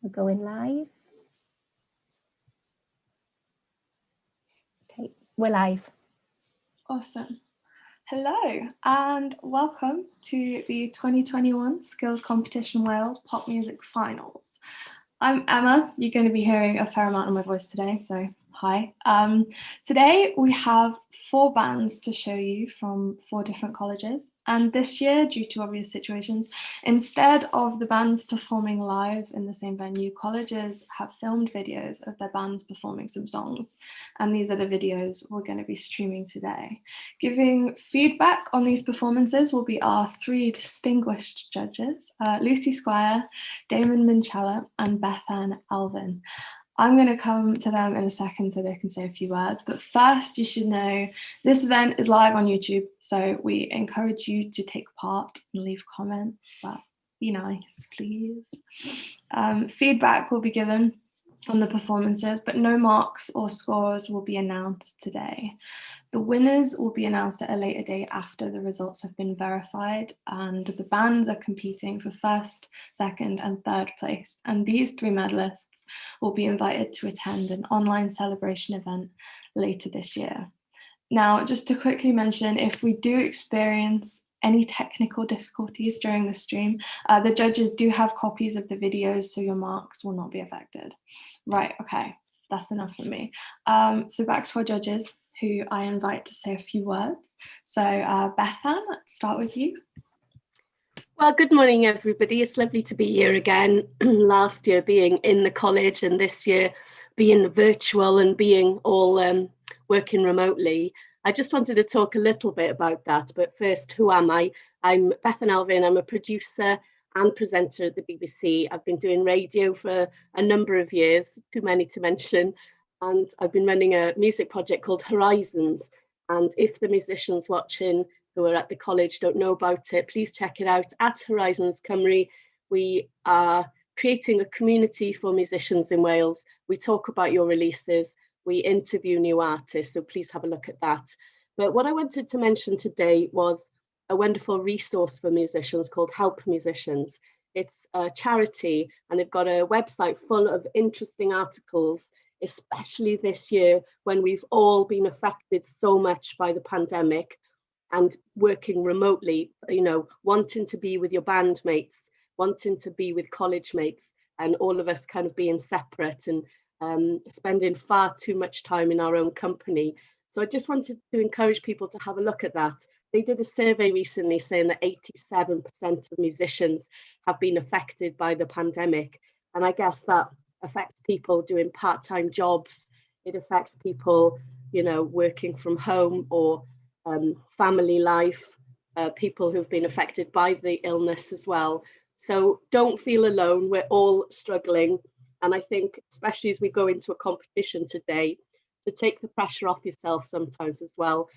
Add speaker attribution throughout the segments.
Speaker 1: We're going live. Okay, we're live.
Speaker 2: Awesome. Hello and welcome to the 2021 Skills Competition Wales Pop Music Finals. I'm Emma. You're going to be hearing a fair amount of my voice today, so hi. Today we have 4 bands to show you from 4 different colleges. And this year, due to obvious situations, instead of the bands performing live in the same venue, colleges have filmed videos of their bands performing some songs. And these are the videos we're going to be streaming today. Giving feedback on these performances will be our 3 distinguished judges, Lucy Squire, Damon Minchella, and Bethan Elfyn. I'm going to come to them in a second so they can say a few words, but first you should know this event is live on YouTube, so we encourage you to take part and leave comments, but be nice, please. Feedback will be given on the performances, but no marks or scores will be announced today. The winners will be announced at a later date after the results have been verified, and the bands are competing for 1st, 2nd and 3rd place. And these 3 medalists will be invited to attend an online celebration event later this year. Now, just to quickly mention, if we do experience any technical difficulties during the stream, the judges do have copies of the videos, so your marks will not be affected. Right, okay, that's enough for me. So back to our judges, who I invite to say a few words. So Bethan, let's start with you.
Speaker 3: Well, good morning, everybody. It's lovely to be here again. Last year being in the college and this year being virtual and being all working remotely. I just wanted to talk a little bit about that. But first, who am I? I'm Bethan Elfyn. I'm a producer and presenter at the BBC. I've been doing radio for a number of years, too many to mention. And I've been running a music project called Horizons. And if the musicians watching who are at the college don't know about it, please check it out at Horizons Cymru. We are creating a community for musicians in Wales. We talk about your releases, we interview new artists, so please have a look at that. But what I wanted to mention today was a wonderful resource for musicians called Help Musicians. It's a charity and they've got a website full of interesting articles, especially this year when we've all been affected so much by the pandemic and working remotely, you know, wanting to be with your bandmates, wanting to be with college mates, and all of us kind of being separate and spending far too much time in our own company. So I just wanted to encourage people to have a look at that. They did a survey recently saying that 87% of musicians have been affected by the pandemic. And I guess that affects people doing part-time jobs. It affects people, you know, working from home or family life, people who've been affected by the illness as well. So don't feel alone. We're all struggling. And I think, especially as we go into a competition today, to take the pressure off yourself sometimes as well.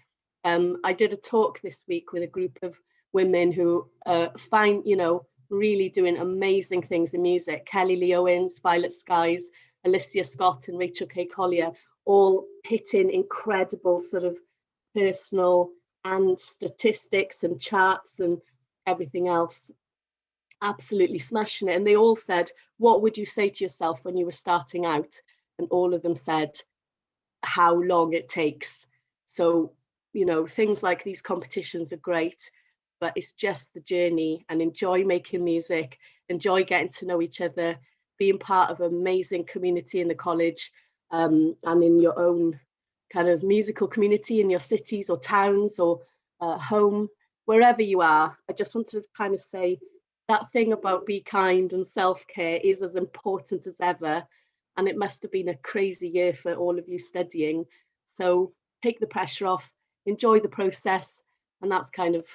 Speaker 3: I did a talk this week with a group of women who find, you know, really doing amazing things in music. Kelly Lee Owens, Violet Skies, Alicia Scott and Rachel K. Collier, all hitting incredible sort of personal and statistics and charts and everything else. Absolutely smashing it. And they all said, what would you say to yourself when you were starting out? And all of them said how long it takes. So, you know, things like these competitions are great, but it's just the journey, and enjoy making music, enjoy getting to know each other, being part of an amazing community in the college, and in your own kind of musical community in your cities or towns or home, wherever you are. I just wanted to kind of say that thing about be kind and self-care is as important as ever. And it must have been a crazy year for all of you studying. So take the pressure off, enjoy the process. And that's kind of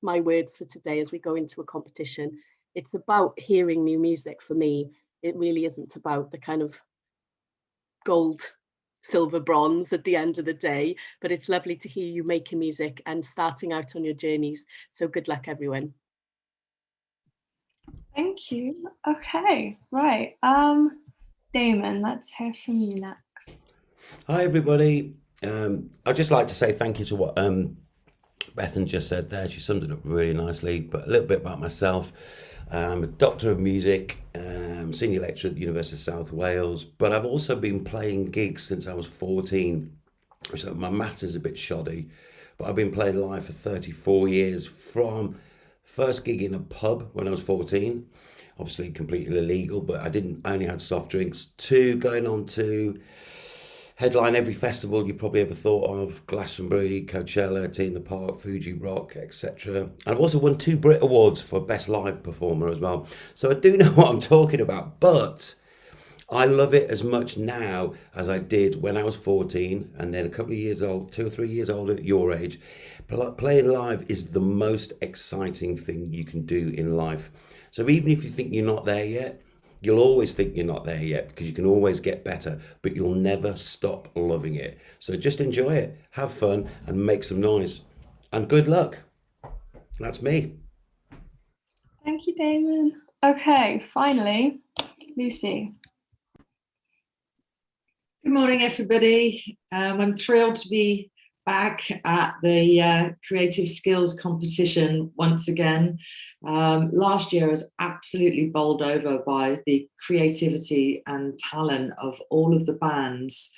Speaker 3: my words for today as we go into a competition. It's about hearing new music for me. It really isn't about the kind of gold, silver, bronze at the end of the day, but it's lovely to hear you making music and starting out on your journeys. So good luck, everyone.
Speaker 2: Thank you. Okay, right. Damon, let's hear from you next.
Speaker 4: Hi, everybody. I'd just like to say thank you to what Bethan just said there. She summed it up really nicely, but a little bit about myself. I'm a doctor of music. senior lecturer at the University of South Wales, but I've also been playing gigs since I was 14. So my maths is a bit shoddy, but I've been playing live for 34 years, from first gig in a pub when I was 14, obviously completely illegal, but I only had soft drinks, to going on to headline every festival you probably ever thought of: Glastonbury, Coachella, Tea in the Park, Fuji Rock, etc. And I've also won 2 Brit Awards for Best Live Performer as well. So I do know what I'm talking about, but I love it as much now as I did when I was 14, and then a couple of years old, 2 or 3 years older at your age. Playing live is the most exciting thing you can do in life. So even if you think you're not there yet, you'll always think you're not there yet, because you can always get better, but you'll never stop loving it. So just enjoy it, have fun, and make some noise. And good luck. That's me.
Speaker 2: Thank you, Damon. Okay, finally, Lucy.
Speaker 1: Good morning, everybody. I'm thrilled to be back at the Creative Skills competition once again. Last year I was absolutely bowled over by the creativity and talent of all of the bands.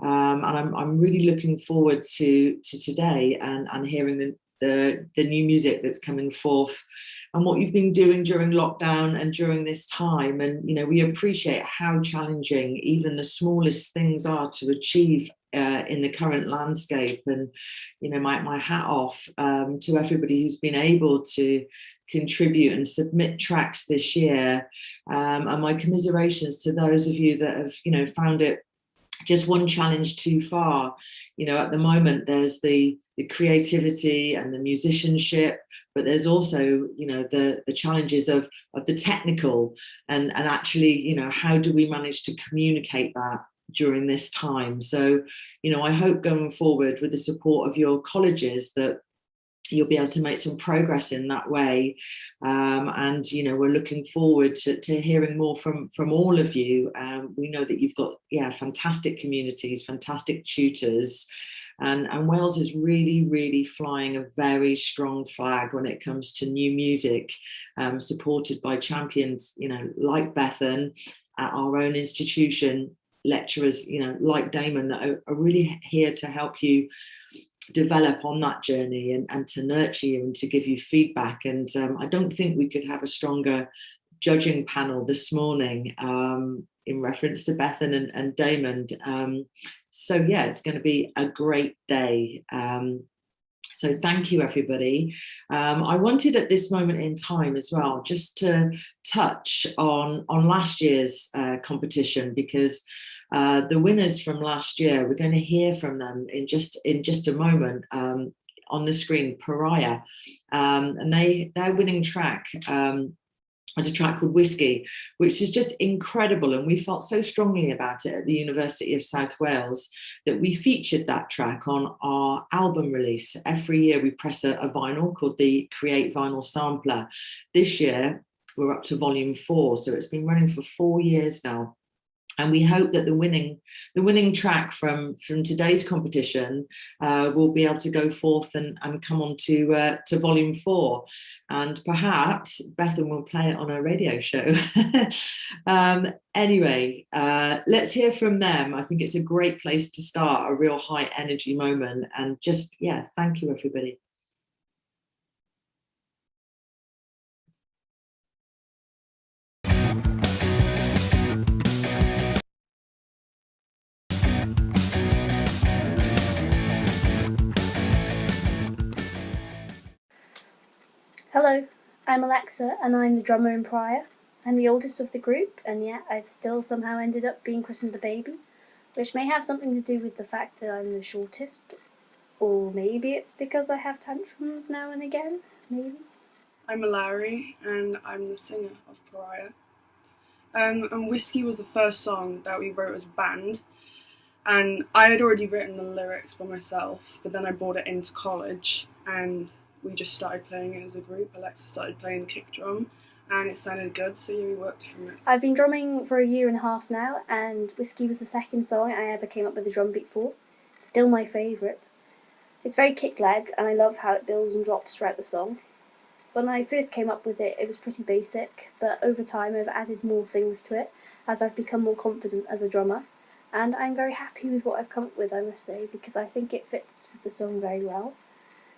Speaker 1: And I'm really looking forward to today and hearing the new music that's coming forth and what you've been doing during lockdown and during this time. And, you know, we appreciate how challenging even the smallest things are to achieve in the current landscape. And, you know, my hat off to everybody who's been able to contribute and submit tracks this year. And my commiserations to those of you that have, you know, found it just one challenge too far. You know, at the moment there's the creativity and the musicianship, but there's also, you know, the challenges of the technical and actually, you know, how do we manage to communicate that during this time? So, you know, I hope going forward with the support of your colleges that you'll be able to make some progress in that way. And, you know, we're looking forward to hearing more from all of you. We know that you've got, fantastic communities, fantastic tutors, and Wales is really, really flying a very strong flag when it comes to new music, supported by champions, you know, like Bethan at our own institution, lecturers, you know, like Damon, that are really here to help you develop on that journey and to nurture you and to give you feedback. And I don't think we could have a stronger judging panel this morning in reference to Bethan and Damon. So yeah, it's going to be a great day. So thank you, everybody. I wanted at this moment in time as well just to touch on last year's competition, because the winners from last year, we're going to hear from them in just a moment on the screen. Pariah, and their winning track was a track called Whiskey, which is just incredible, and we felt so strongly about it at the University of South Wales that we featured that track on our album release. Every year we press a vinyl called the Create Vinyl Sampler. This year we're up to volume 4, so it's been running for 4 years now. And we hope that the winning track from today's competition will be able to go forth and come on to volume 4. And perhaps Bethan will play it on her radio show. Anyway, let's hear from them. I think it's a great place to start, a real high energy moment. And just, thank you, everybody.
Speaker 5: Hello, I'm Alexa and I'm the drummer in Pariah. I'm the oldest of the group, and yet I've still somehow ended up being christened the baby, which may have something to do with the fact that I'm the shortest, or maybe it's because I have tantrums now and again, maybe.
Speaker 6: I'm Mallory and I'm the singer of Pariah. And Whiskey was the first song that we wrote as a band, and I had already written the lyrics by myself, but then I brought it into college and we just started playing it as a group. Alexa started playing the kick drum and it sounded good, so yeah, we worked from it.
Speaker 5: I've been drumming for 1.5 years now, and Whiskey was the second song I ever came up with a drum beat for. It's still my favourite. It's very kick-led and I love how it builds and drops throughout the song. When I first came up with it, it was pretty basic, but over time I've added more things to it as I've become more confident as a drummer. And I'm very happy with what I've come up with, I must say, because I think it fits with the song very well.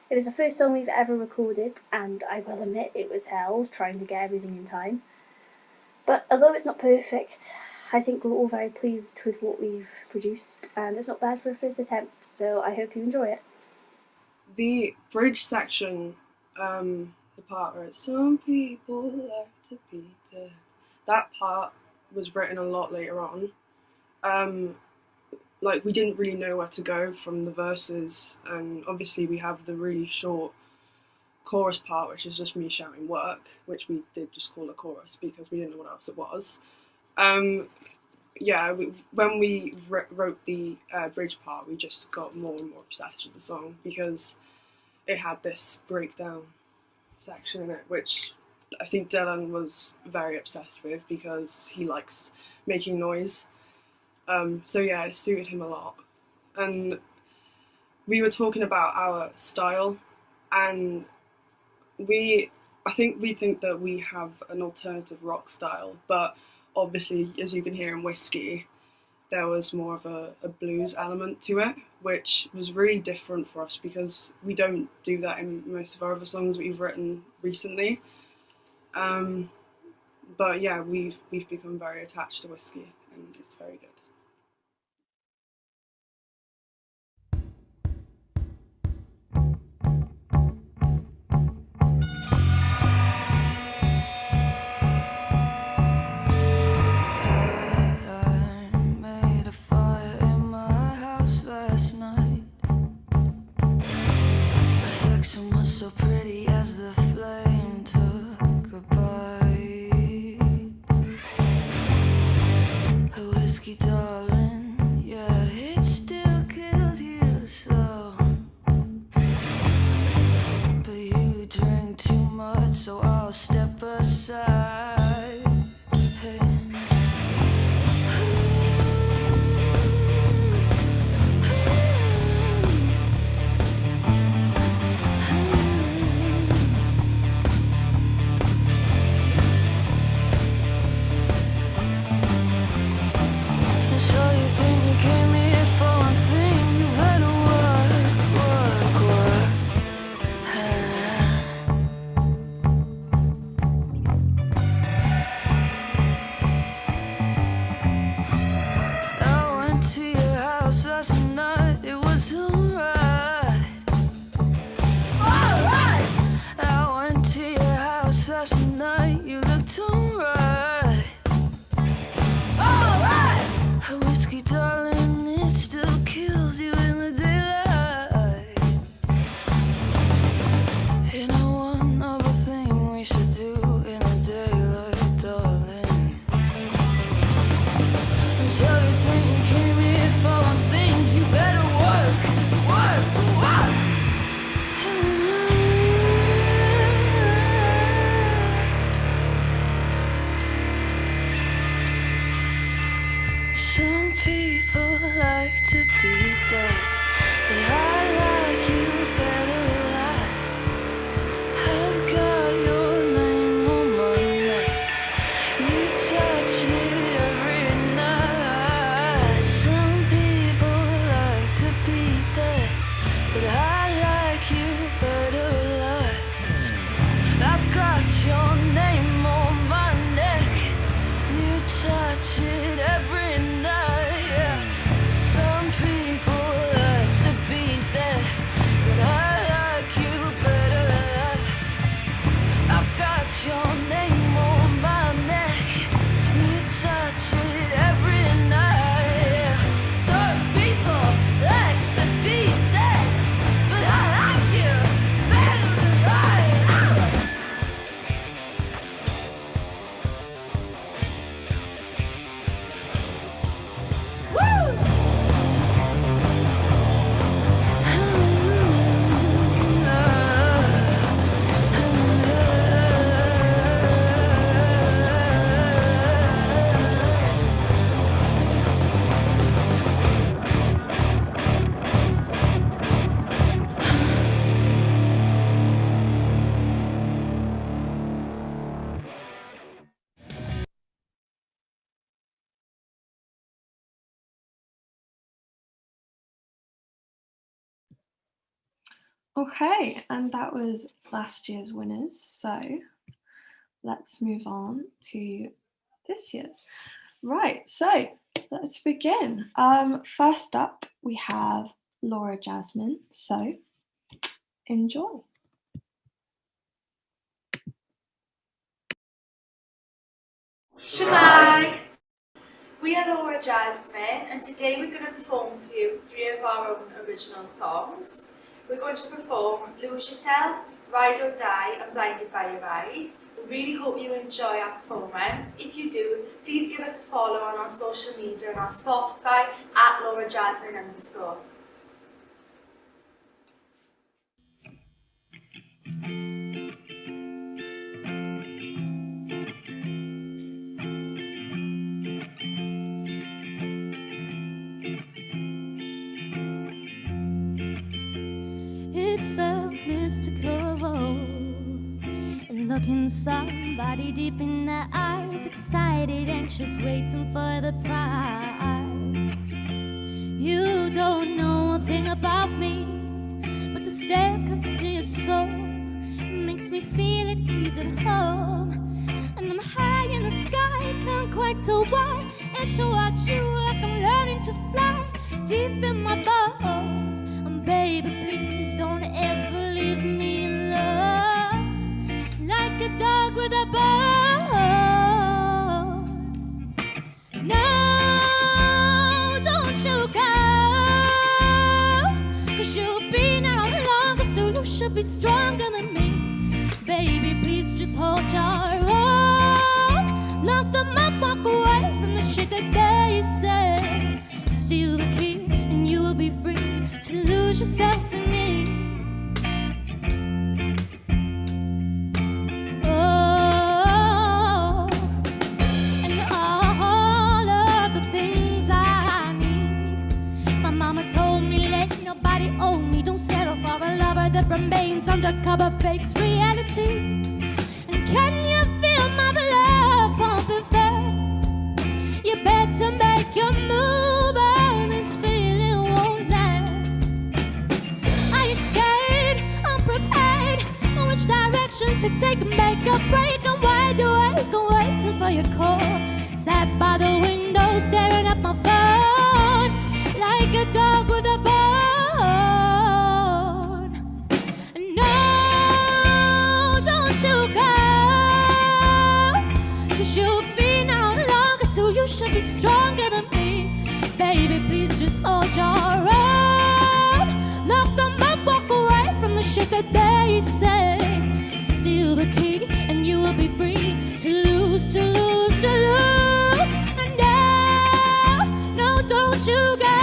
Speaker 5: It was the first song we've ever recorded, and I will admit it was hell trying to get everything in time. But although it's not perfect, I think we're all very pleased with what we've produced, and it's not bad for a first attempt, so I hope you enjoy it.
Speaker 6: The bridge section, the part where some people like to be dead, that part was written a lot later on. Like, we didn't really know where to go from the verses, and obviously we have the really short chorus part, which is just me shouting work, which we did just call a chorus because we didn't know what else it was. When we wrote the bridge part, we just got more and more obsessed with the song because it had this breakdown section in it, which I think Dylan was very obsessed with because he likes making noise. So yeah, it suited him a lot. And we were talking about our style, and we think that we have an alternative rock style, but obviously, as you can hear in Whiskey, there was more of a blues element to it, which was really different for us because we don't do that in most of our other songs we've written recently. But yeah, we've become very attached to Whiskey, and it's very good.
Speaker 7: So pretty as the flame took a bite. A whiskey, darling, yeah, it still kills you so. But you drink too much, so I'll step aside. Hey.
Speaker 2: Okay, and that was last year's winners. So let's move on to this year's. Right, so let's begin. First up, we have Laura Jasmine. So enjoy.
Speaker 8: Shemai! We are Laura Jasmine, and today we're going to perform for you 3 of our own original songs. We're going to perform Lose Yourself, Ride or Die, and Blinded by Your Eyes. We really hope you enjoy our performance. If you do, please give us a follow on our social media and our Spotify at LauraJasmine_.
Speaker 7: It felt mystical, and looking somebody deep in the eyes, excited, anxious, waiting for the prize. You don't know a thing about me, but the stare cuts to your soul, makes me feel at ease at home. And I'm high in the sky, can't quite tell why. It's to watch you like I'm learning to fly, deep in my bones. And baby, please don't ever leave me alone, like a dog with a bone. No, don't you go, 'cause you've been out longer, so you should be stronger than me. Baby, please just hold your own. Lock them up, walk away from the shit that they say. Steal the key and you will be free to lose yourself in me. Oh, and all of the things I need. My mama told me, let nobody own me. Don't settle for a lover that remains undercover, fakes reality. And can you feel my blood pumping fast? You better make your move, or this feeling won't last. Are you scared, unprepared? Which direction to take, make a break? I'm wide awake, I'm waiting for your call. Sat by the window, staring at my phone, like a dog with a bone. No, don't you go, 'cause you've been out longer, so you should be stronger than me. Baby, please just hold your own. Lock them up, walk away from the shit that they say. Steal the key and you will be free to lose, to lose, to lose. And no, don't you go,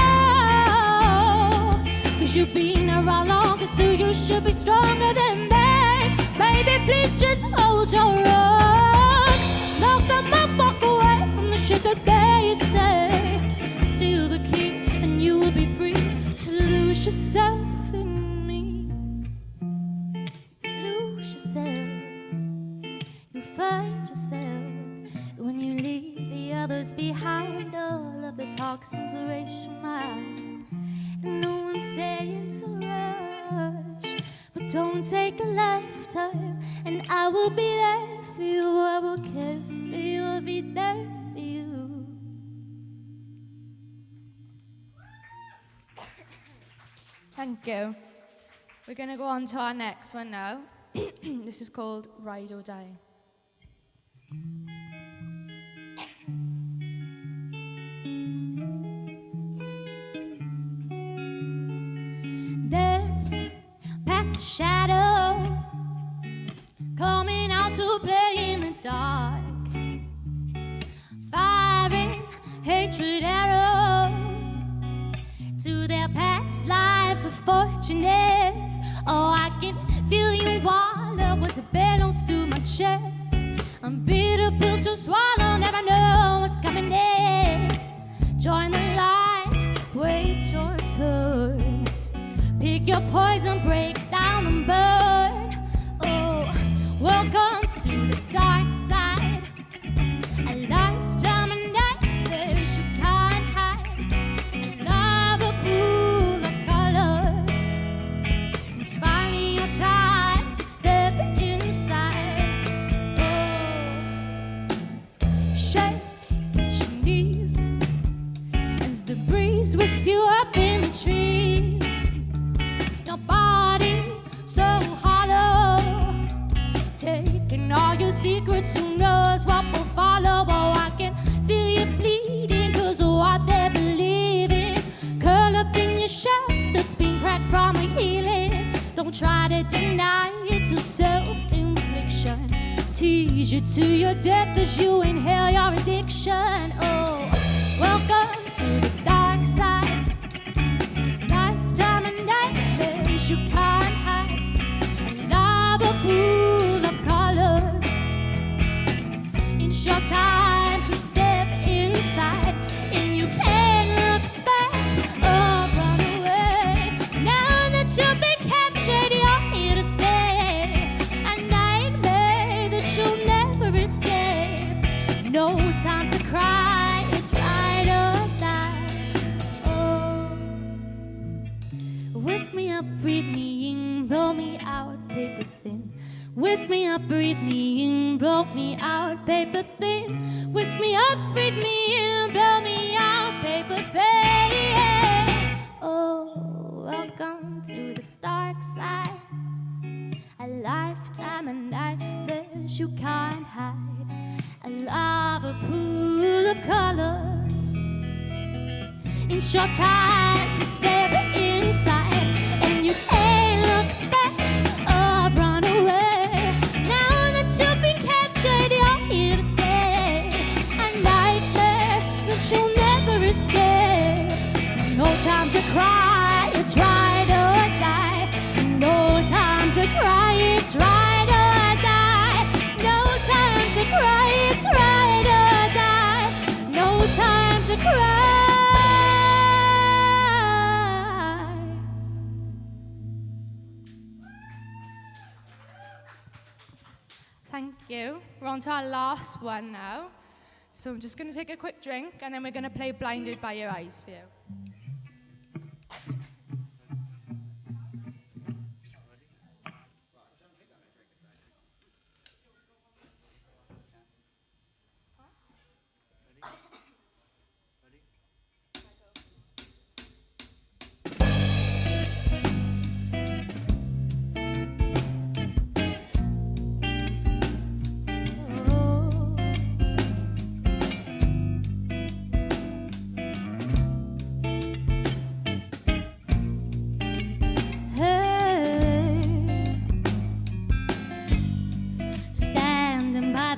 Speaker 7: 'cause you've been around longer, so you should be stronger than me. Baby, please just hold your own. Lock them up, walk away from the shit that they say. Steal the key and you will be free to lose yourself in me. Lose yourself, you find yourself when you leave the others behind. All of the toxins erase your mind. No one's saying to rush, but don't take a lifetime. And I will be there for you, I will care for you, I'll be there for you.
Speaker 9: Thank you. We're going to go on to our next one now. This is called Ride or Die.
Speaker 7: There's past the shadows coming out to play in the dark, firing hatred arrows to their past lives of fortunates. Oh, I can feel you while I was a bellows through my chest. I'm bitter pill to swallow, never know what's coming next. Join the line, wait your turn. Pick your poison, break down and burn. Oh, welcome to the dark side. A lifetime of nightmares you can't hide. A lava pool of colors inspiring Don't try to deny it's a self-infliction. Tease you to your death as you inhale your addiction. Oh, welcome to the dark side. Lifetime and nightmares you can't hide. And lava pool of colors. It's your time to step inside, and you can't look back or run away. Now that you've been captured, you're here to stay. A nightmare that you'll never escape. No time to cry, it's ride or die. Oh, whisk me up, breathe me in, blow me out, paper thin. Whisk me up, breathe me in, blow me out, paper thin. Whisk me up, breathe me in, blow me out, paper thin. Oh, welcome to the dark side. A lifetime of nightmares you can't hide. A lava pool of colors. It's your time to step inside, and you can't look back or run away. You've been captured, you're here to stay. A nightmare that you'll never escape. No time to cry, it's ride or die. No time to cry, it's ride or die. No time to cry, it's ride or die. No time to cry.
Speaker 9: Thank you. We're on to our last one now. So I'm just going to take a quick drink and then we're going to play Blinded by Your Eyes for you.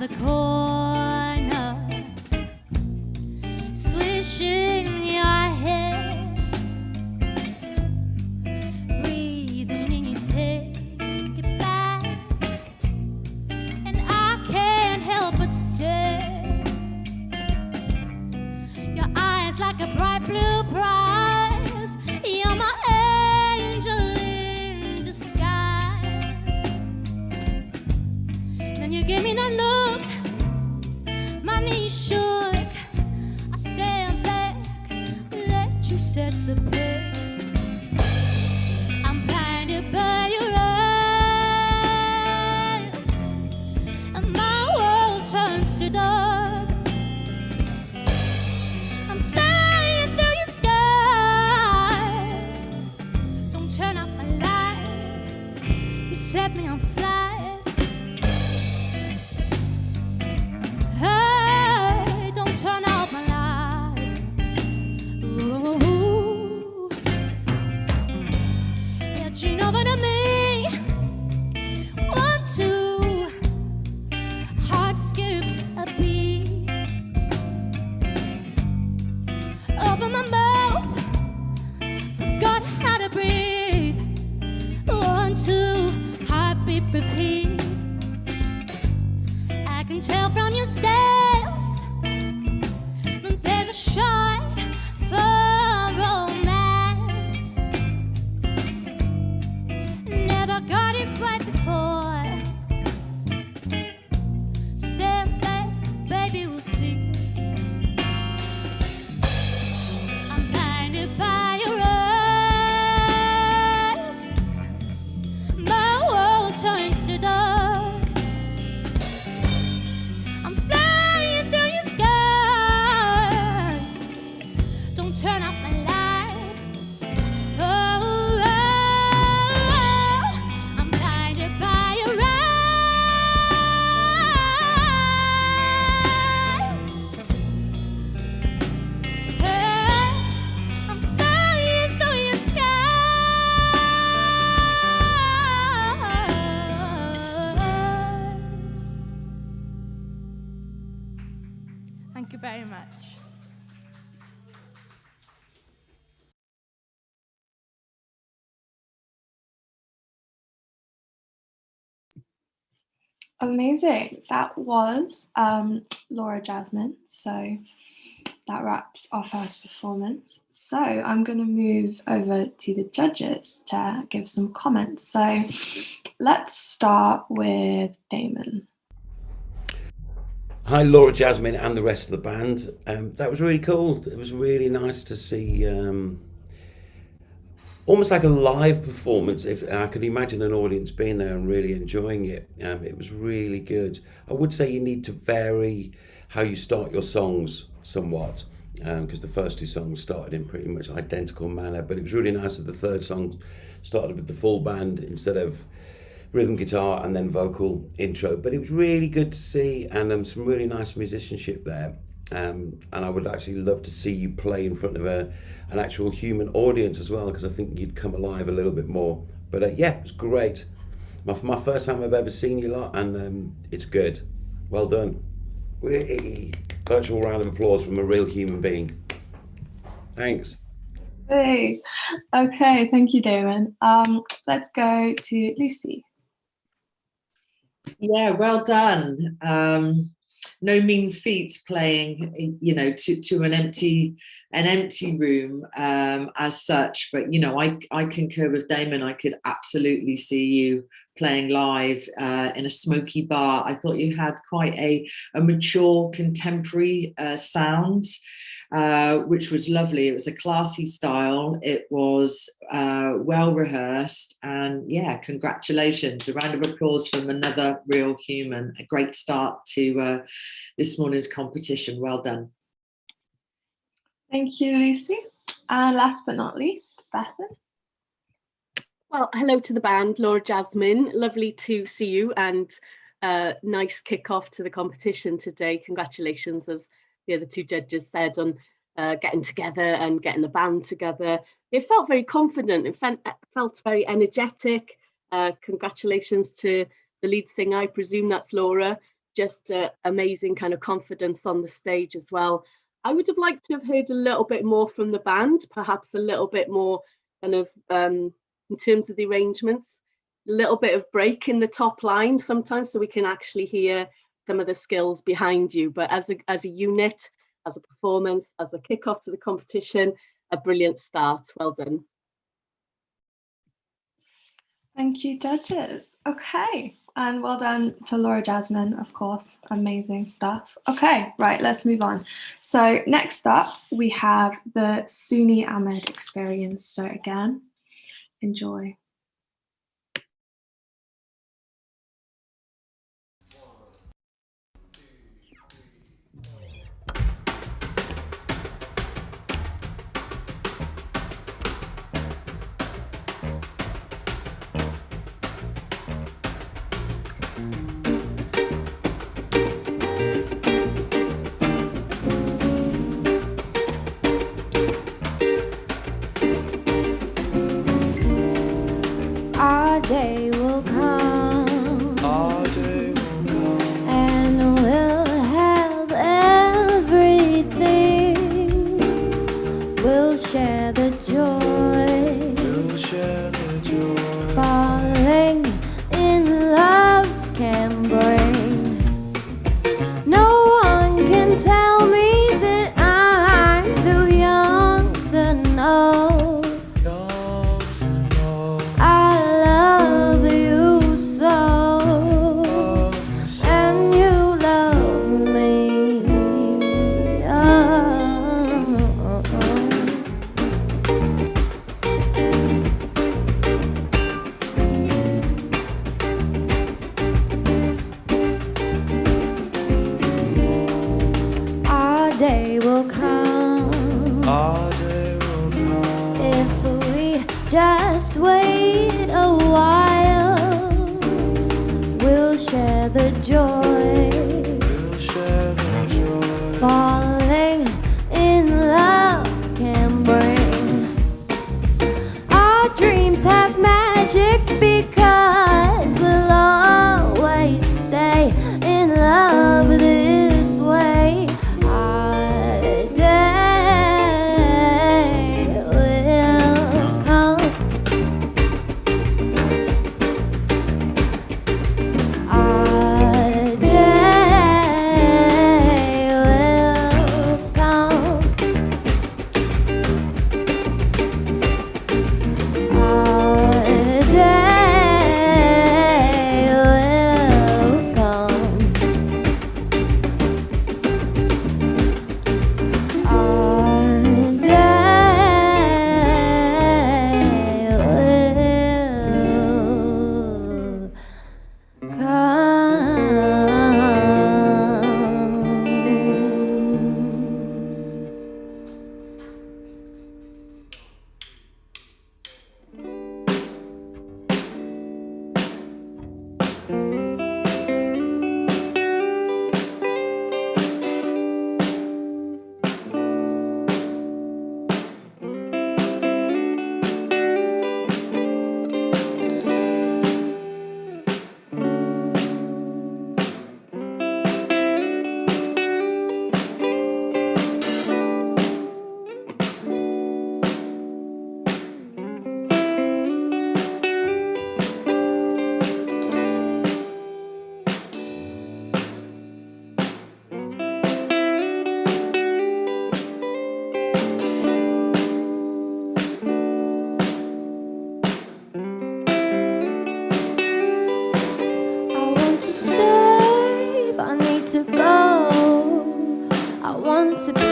Speaker 7: The corner, swishing your hair, breathing in, you take it back, and I can't help but stare. Your eyes like a bright blue prize. You're my angel in disguise. Then you give me that look. My knees shook. I stand back, let you set the pace. I'm blinded by your eyes, and my world turns to dark. I'm flying through your skies. Don't turn off my light. You set me on fire. Turn out my light. Ooh. Edging over to me. 1, 2. Heart skips a beat. Open my mouth. Forgot how to breathe. 1, 2. Heartbeat repeat. I can tell from your stare. Short for romance. Never got it right before. Step back, baby, we'll see. I'm blinded by your eyes. My world turns to dark. I'm flying through your skies.
Speaker 9: much.
Speaker 2: Amazing. That was Laura Jasmine. So that wraps our first performance. So I'm going to move over to the judges to give some comments. So let's start with Damon.
Speaker 4: Hi, Laura, Jasmine, and the rest of the band. That was really cool. It was really nice to see, almost like a live performance. If I could imagine an audience being there and really enjoying it. It was really good. I would say you need to vary how you start your songs somewhat, because the first two songs started in pretty much identical manner. But it was really nice that the third song started with the full band instead of rhythm guitar and then vocal intro. But it was really good to see, and some really nice musicianship there. And I would actually love to see you play in front of an actual human audience as well, because I think you'd come alive a little bit more. But yeah, it was great. My first time I've ever seen you lot, and it's good. Well done. Virtual round of applause from a real human being. Thanks.
Speaker 2: Hey. Okay, thank you, Damon. Let's go to Lucy.
Speaker 1: Yeah, well done. No mean feat playing, you know, to an empty room as such. But you know, I concur with Damon. I could absolutely see you playing live in a smoky bar. I thought you had quite a mature contemporary sound, which was lovely. It was a classy style. It was well rehearsed, and yeah, congratulations. A round of applause from another real human. A great start to this morning's competition. Well done.
Speaker 2: Thank you, Lucy. And last but not least, Bethan.
Speaker 3: Well, hello to the band, Laura, Jasmine. Lovely to see you, and nice kick-off to the competition today. Congratulations, as the other two judges said, on getting together and getting the band together. It felt very confident. It felt very energetic. Congratulations to the lead singer. I presume that's Laura. Just amazing kind of confidence on the stage as well. I would have liked to have heard a little bit more from the band, perhaps a little bit more kind of in terms of the arrangements, a little bit of break in the top line sometimes, so we can actually hear some of the skills behind you. But as a unit, as a performance, as a kick-off to the competition, a brilliant start. Well done.
Speaker 2: Thank you, judges. Okay, and well done to Laura Jasmine, of course. Amazing stuff. Okay, right, let's move on. So next up, we have the Suni Ahmed experience. So again, enjoy.
Speaker 7: Our day will come, and we'll have everything. We'll share the joy, falling in love can bring. No one can tell me that I'm too young to know. Just wait a while. We'll share the joy. Falling in love can bring. Our dreams have magic because we'll always stay in love this way. Our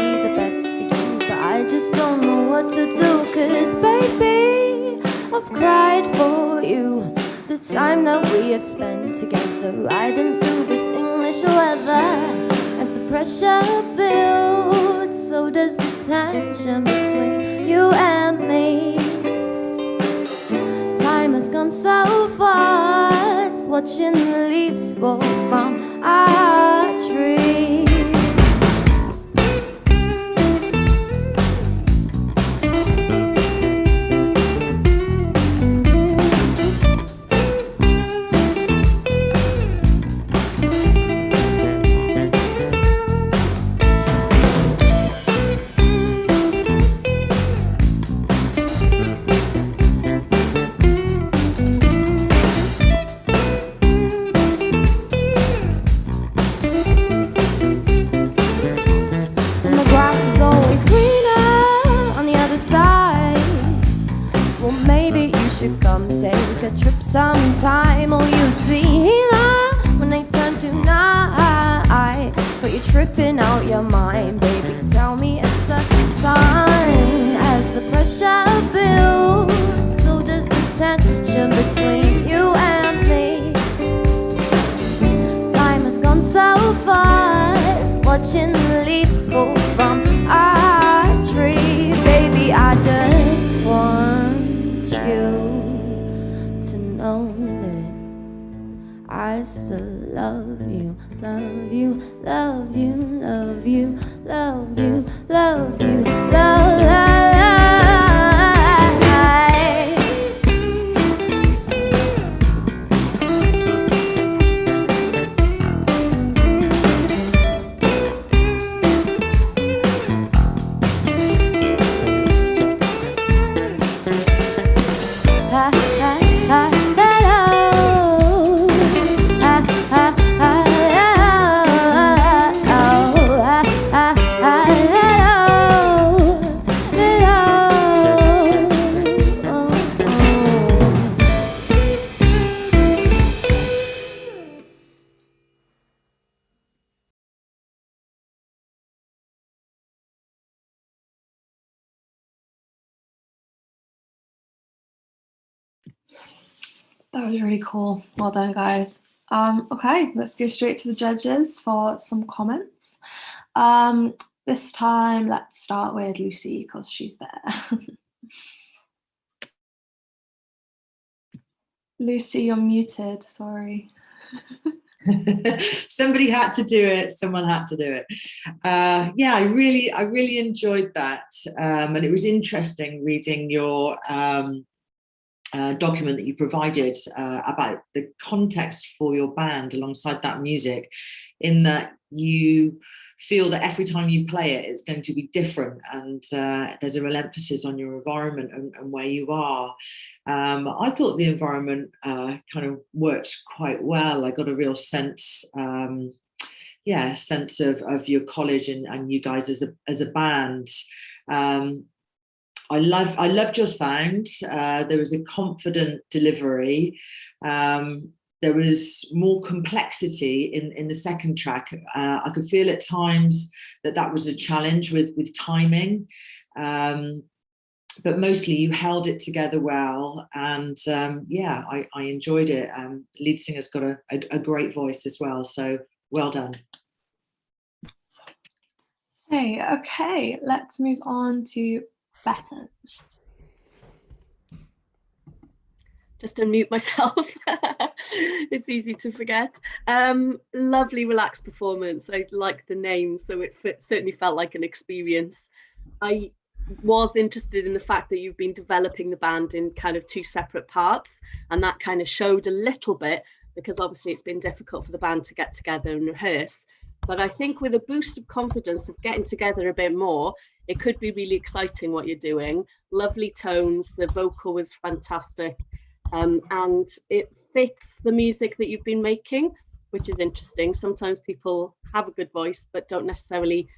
Speaker 7: be the best for you, but I just don't know what to do. 'Cause baby, I've cried for you. The time that we have spent together, riding through this English weather. As the pressure builds, so does the tension between you and me. Time has gone so fast, watching the leaves fall from our tree. Should come take a trip sometime. Oh, you see that when they turn to night, but you're tripping out your mind, baby. Tell me it's a sign. As the pressure builds, so does the tension between you and me. Time has gone so fast, watching the leaves fall from our tree. Baby, I just want you to know that I still love you, love you, love you, love you, love you, love you, love, love, love.
Speaker 2: That was really cool. Well done, guys. Okay, let's go straight to the judges for some comments. This time, let's start with Lucy because she's there. Lucy, you're muted. Sorry.
Speaker 1: Somebody had to do it. Someone had to do it. Yeah, I really enjoyed that, and it was interesting reading your document that you provided about the context for your band alongside that music, in that you feel that every time you play it, it's going to be different, and there's a real emphasis on your environment and where you are. I thought the environment kind of worked quite well. I got a real sense, sense of your college and you guys as a band. I loved your sound. There was a confident delivery. There was more complexity in the second track. I could feel at times that was a challenge with timing. But mostly you held it together well. And I enjoyed it. Lead singer's got a great voice as well. So well done.
Speaker 2: Hey, okay, let's move on to Bethan.
Speaker 3: Just unmute myself. It's easy to forget. Lovely, relaxed performance. I like the name, so it certainly felt like an experience. I was interested in the fact that you've been developing the band in kind of two separate parts, and that kind of showed a little bit, because obviously it's been difficult for the band to get together and rehearse. But I think with a boost of confidence of getting together a bit more, it could be really exciting what you're doing. Lovely tones, the vocal was fantastic. And it fits the music that you've been making, which is interesting. Sometimes people have a good voice, but don't necessarily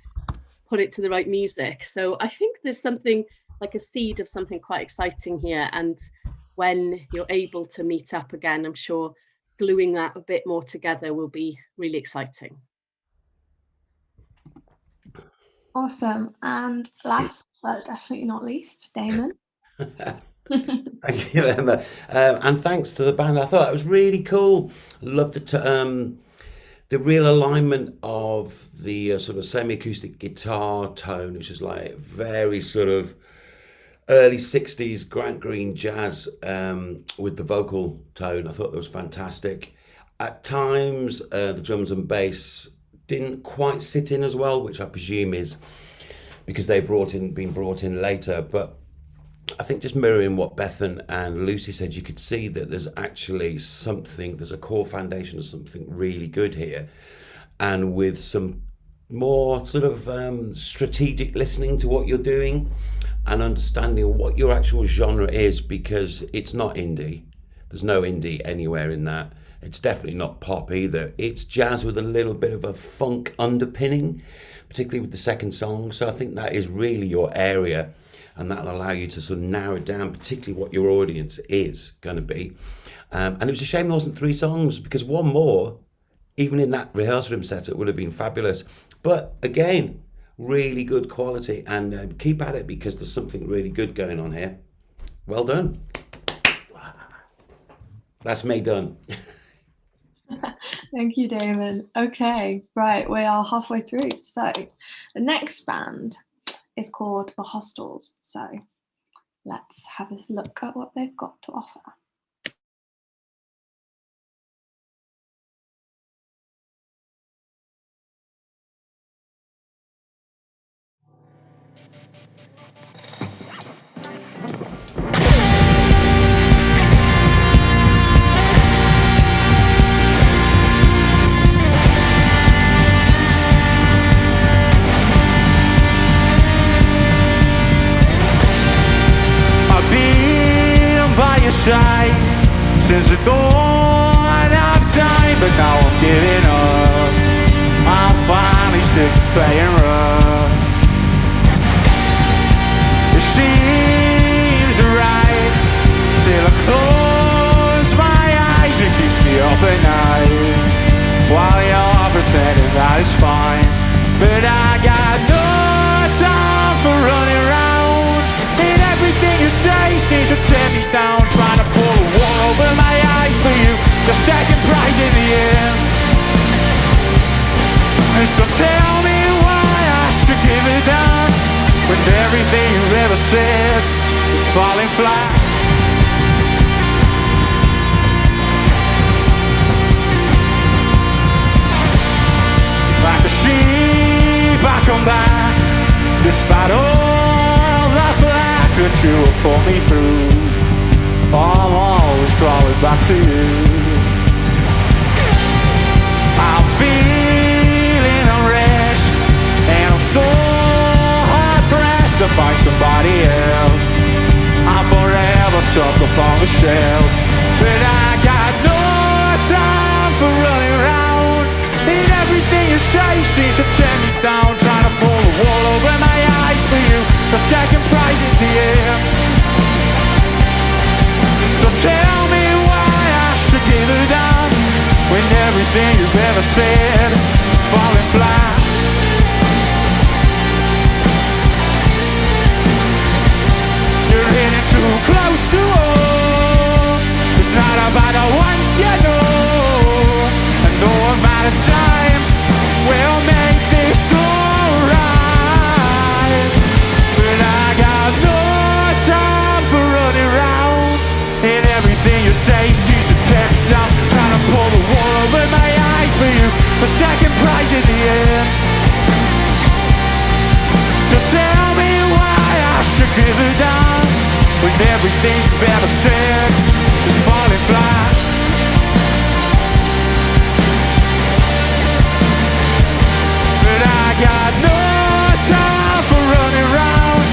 Speaker 3: put it to the right music. So I think there's something like a seed of something quite exciting here. And when you're able to meet up again, I'm sure gluing that a bit more together will be really exciting.
Speaker 2: Awesome. And last, but definitely not least, Damon.
Speaker 4: Thank you, Emma. And thanks to the band. I thought that was really cool. Love the real alignment of the sort of semi-acoustic guitar tone, which is like very sort of early 60s Grant Green jazz with the vocal tone. I thought that was fantastic. At times, the drums and bass didn't quite sit in as well, which I presume is because they've been brought in later. But I think just mirroring what Bethan and Lucy said, you could see that there's actually there's a core foundation of something really good here. And with some more sort of strategic listening to what you're doing and understanding what your actual genre is, because it's not indie. There's no indie anywhere in that. It's definitely not pop either. It's jazz with a little bit of a funk underpinning, particularly with the second song. So I think that is really your area. And that'll allow you to sort of narrow down particularly what your audience is going to be. And it was a shame there wasn't 3 songs, because one more, even in that rehearsal room setup, would have been fabulous. But again, really good quality, and keep at it, because there's something really good going on here. Well done. That's me done.
Speaker 2: Thank you, Damon. Okay, right, we are halfway through. So the next band is called the Hostels. So let's have a look at what they've got to offer.
Speaker 10: Since the dawn of time, but now I'm giving up. I'm finally sick of playing rough. It seems right till I close my eyes. It keeps me up at night while you're pretending that it's fine. But I got no time for running around, and everything you say seems to tear me down. Trying to pull a wall over my eyes for you, the second prize in the end. And so tell me why I should give it down, when everything you've ever said is falling flat. Like a sheep I come back, despite all the flack that you will pull me through. I'm always crawling back to you. I'm feeling unrest, and I'm so hard-pressed to find somebody else. I'm forever stuck up on the shelf, but I got no time for running around, and everything you say seems to tear me down. Trying to pull a wall over my eyes for you, the second prize in the air. So tell me why I should give it down, when everything you've ever said is falling flat. You're hitting too close to home. It's not about the ones you know, and no amount of time will make this alright. But I got no time for running around, and everything you say seems to tear me down. Trying to pull the wool over my eyes for you, the second prize in the end. So tell me why I should give it down, when everything you've ever said is falling flat. But I got no time for running around,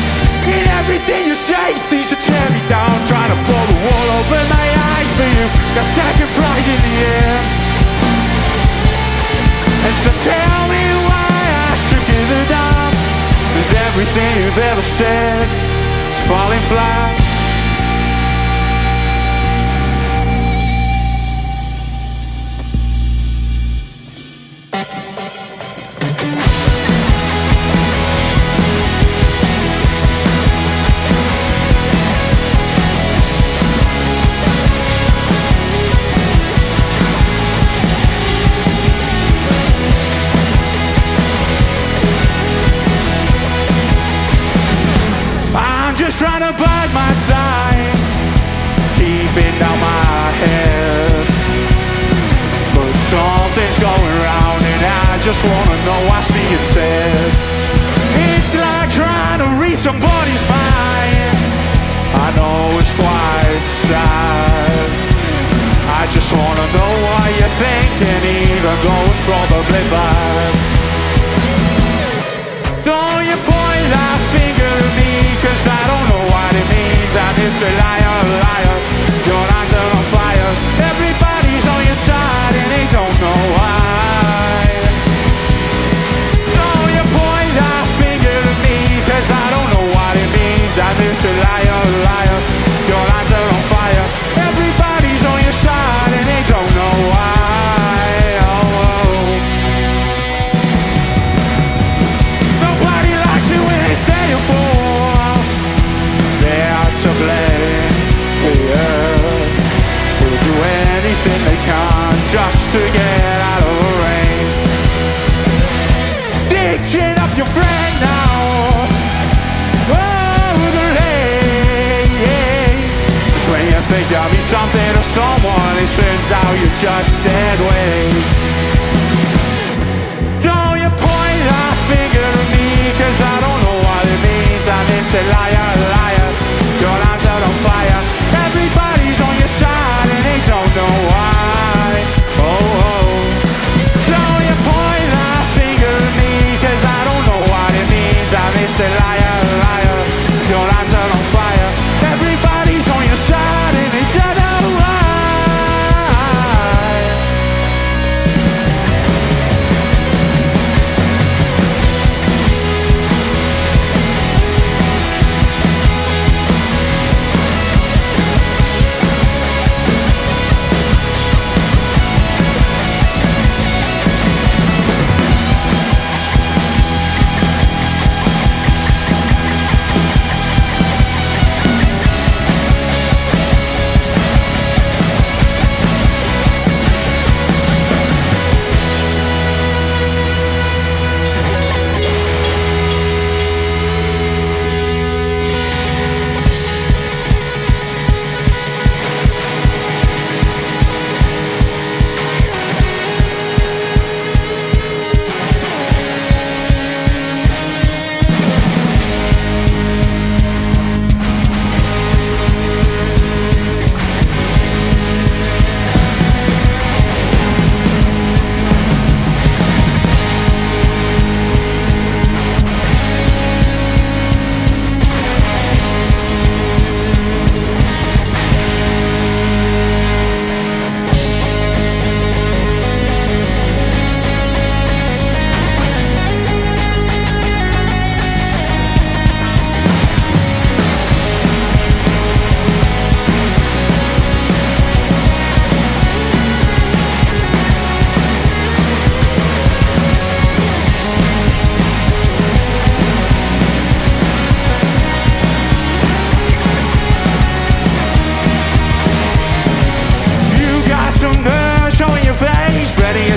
Speaker 10: and everything you say seems to tear me down. Trying to pull the wool over my eyes for you, the second prize in the end. And so tell me why I should give it down, 'cause everything you've ever said is falling flat. trying to bide my time, keeping down my head. But something's going round and I just wanna know what's being said. It's like trying to read somebody's mind. I know it's quite sad. I just wanna know what you're thinking, even though it's probably bad. Don't you point that finger at me, cause I don't know what it means. I'm just a liar, liar. Your eyes are on fire. Everybody's on your side and they don't know why. Don't you point that finger at me, cause I don't know what it means. I'm just a liar, liar. Your eyes are on fire. Everybody's on your side and they don't know why. Oh, oh. Nobody likes it when it's their fault. They're to blame, yeah. They'll do anything they can just to get out of the rain. Stitching up your friend now. When you think there'll be something or someone, it turns out you're just dead weight. Don't you point that finger at me, cause I don't know what it means. I'm just a liar, liar. Your eyes are on fire. Everybody's on your side and they don't know why. Oh, oh. Don't you point that finger at me, cause I don't know what it means. I'm just a liar, liar. Your eyes are on fire. Everybody's on your side and they don't know why.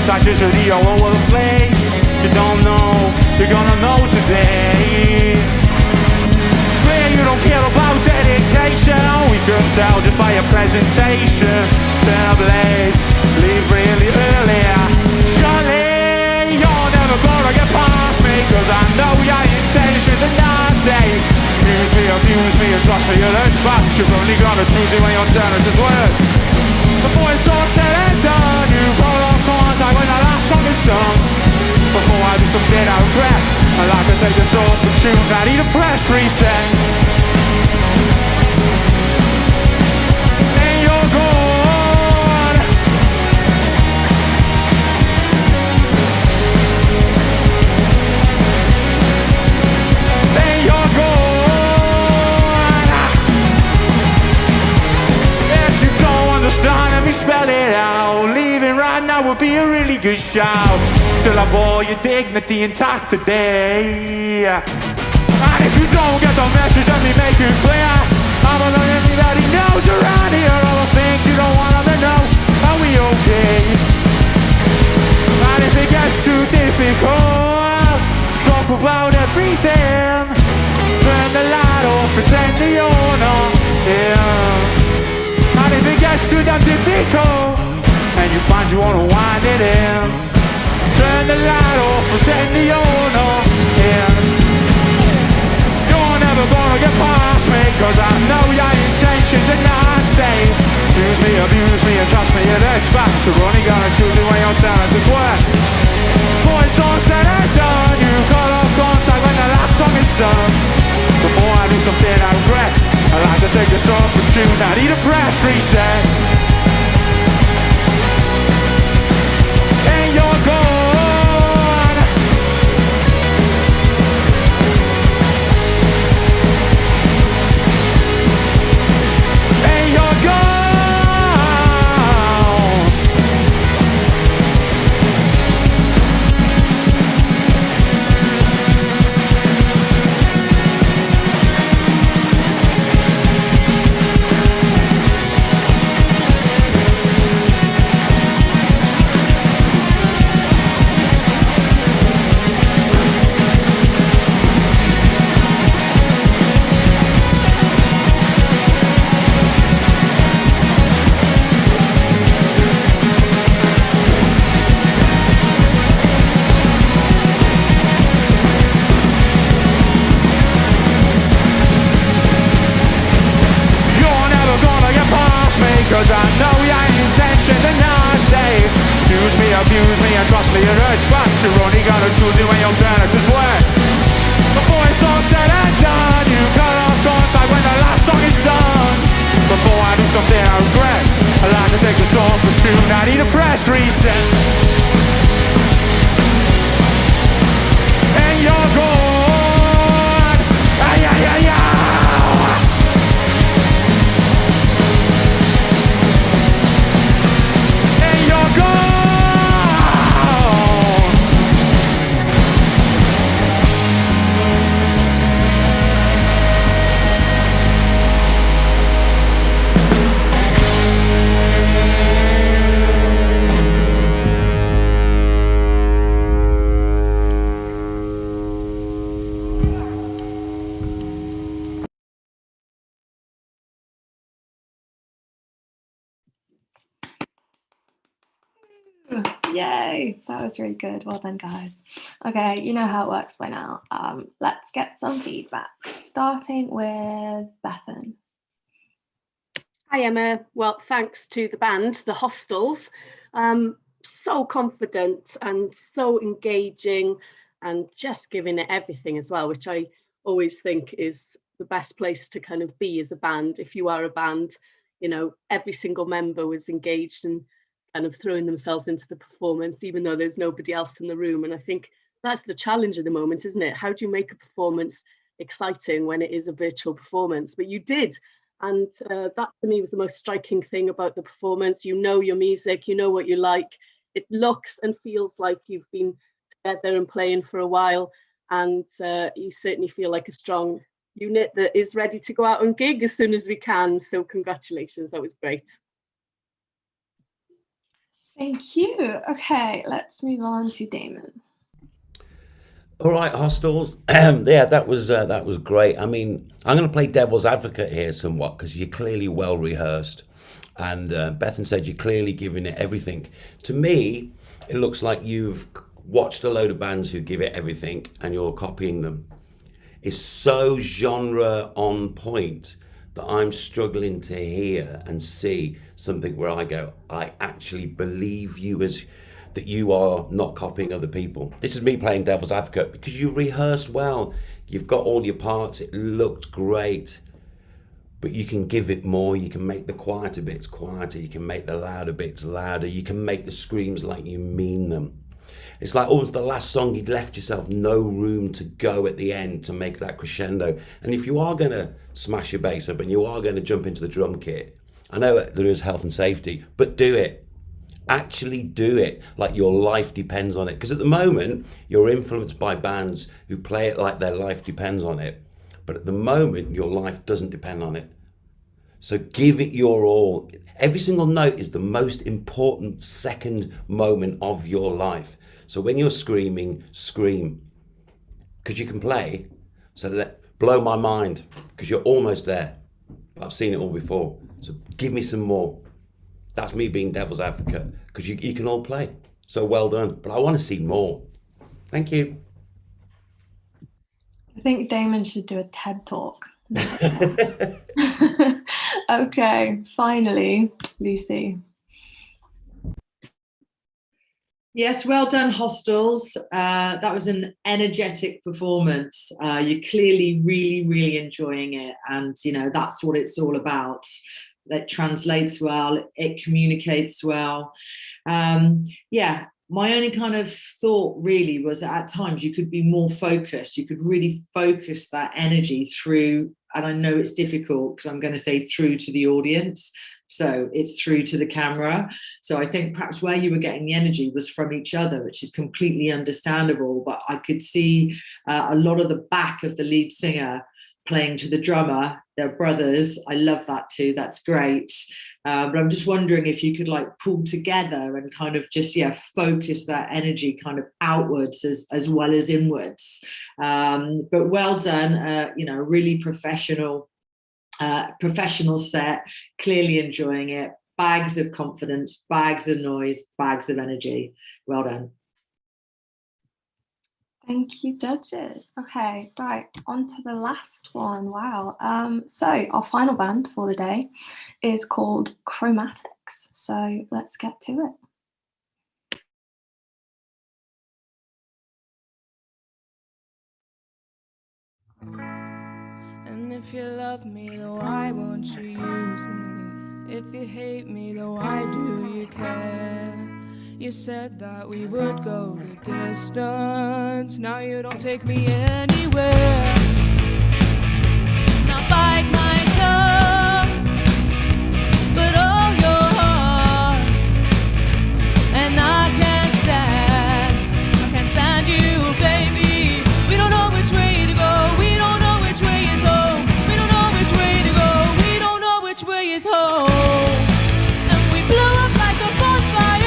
Speaker 10: Toxicity all over the place. You don't know, you're gonna know today. Swear you don't care about dedication. We can tell just by your presentation. Turn up late, leave really early. Surely you're never gonna get past me, cause I know your intentions are nasty. Use me, abuse me, and trust me, you're the spot. You're only gonna choose me when your turn is worse. Before it's all said and done, you roll off contact when the last song is sung. Before I do some dead out crap, I'd like to take this opportunity to press reset. And you're gone. And you're gone. If you don't understand, let me spell it out. Leaving right now would be a really good shout. Still have all your dignity intact today. And if you don't get the message, let me make it clear. I'm alone, everybody knows around here all the things you don't want them to know. Are we okay? And if it gets too difficult to talk about everything, turn the light off, pretend the gets too damn difficult, and you find you wanna wind it in. Turn the light off, pretend that you're not in. You're never gonna get past me, cause I know your intentions are nasty. Use me, abuse me, and trust me, it expects. You're only gonna choose it when you're telling this works. Before it's all said and done, you cut off contact when the last song is sung. Before I do something I regret, I like to take this opportunity. I need a press reset. And you're gone. And you're gone. Cause I know your intentions are nasty. Use me, abuse me, and trust me, it hurts back. You're only gonna choose it when your turn at this way. Before it's all said and done, you cut off contact when the last song is sung. Before I do something I regret, I like to take this opportunity. I need a press reset. And you're gone. Ay, ay, ay, ay.
Speaker 2: Yay, that was really good. Well done, guys. Okay, you know how it works by now. Let's get some feedback, starting with Bethan.
Speaker 3: Hi, Emma. Well, thanks to the band, the Hostels. So confident and so engaging and just giving it everything as well, which I always think is the best place to kind of be as a band. If you are a band, you know, every single member was engaged and kind of throwing themselves into the performance, even though there's nobody else in the room. And I think that's the challenge at the moment, isn't it? How do you make a performance exciting when it is a virtual performance? But you did. And that to me was the most striking thing about the performance. You know your music, you know what you like. It looks and feels like you've been together and playing for a while. And you certainly feel like a strong unit that is ready to go out on gig as soon as we can. So congratulations, that was great.
Speaker 2: Thank you. Okay, let's move on to Damon.
Speaker 4: All right, Hostels. Yeah, that was great. I mean, I'm going to play devil's advocate here somewhat because you're clearly well rehearsed, and Bethan said you're clearly giving it everything. To me, it looks like you've watched a load of bands who give it everything, and you're copying them. It's so genre on point that I'm struggling to hear and see something where I go, I actually believe you as that you are not copying other people. This is me playing devil's advocate because you rehearsed well. You've got all your parts. It looked great, but you can give it more. You can make the quieter bits quieter. You can make the louder bits louder. You can make the screams like you mean them. It's like almost the last song, you'd left yourself no room to go at the end to make that crescendo. And if you are going to smash your bass up and you are going to jump into the drum kit, I know there is health and safety, but do it. Actually do it like your life depends on it. Because at the moment, you're influenced by bands who play it like their life depends on it. But at the moment, your life doesn't depend on it. So give it your all. Every single note is the most important second moment of your life. So when you're screaming, scream. Because you can play. So blow my mind. Because you're almost there. I've seen it all before. So give me some more. That's me being devil's advocate, because you can all play. So well done. But I want to see more. Thank you.
Speaker 2: I think Damon should do a TED talk. Okay, finally, Lucy.
Speaker 1: Yes, well done, Hostels. That was an energetic performance. You're clearly really, really enjoying it. And, you know, that's what it's all about. It translates well, it communicates well. Yeah, my only kind of thought really was that at times you could be more focused. You could really focus that energy through, and I know it's difficult because I'm going to say through to the audience. So it's through to the camera. So I think perhaps where you were getting the energy was from each other, which is completely understandable. But I could see a lot of the back of the lead singer playing to the drummer. They're brothers. I love that too. That's great. But I'm just wondering if you could like pull together and kind of just, focus that energy kind of outwards as well as inwards. But well done, really professional set, clearly enjoying it, bags of confidence, bags of noise, bags of energy. Well done.
Speaker 2: Thank you, judges. Okay, right, on to the last one. Wow. So our final band for the day is called Chromatics. So let's get to it.
Speaker 9: And if you love me, then why won't you use me? If you hate me, then why do you care? You said that we would go the distance. Now you don't take me anywhere. Now bite my tongue, but oh, your heart. And I can't stand you, baby. We don't know which way to go. We don't know which way is home. We don't know which way to go. We don't know which way is home. And we blew up like a bonfire.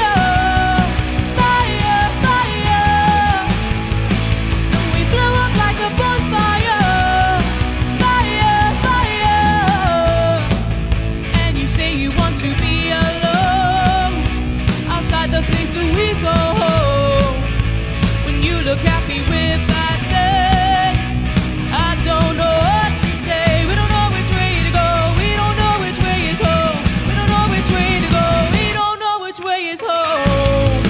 Speaker 9: We go home. When you look at me with that face, I don't know what to say. We don't know which way to go. We don't know which way is home. We don't know which way to go. We don't know which way is home.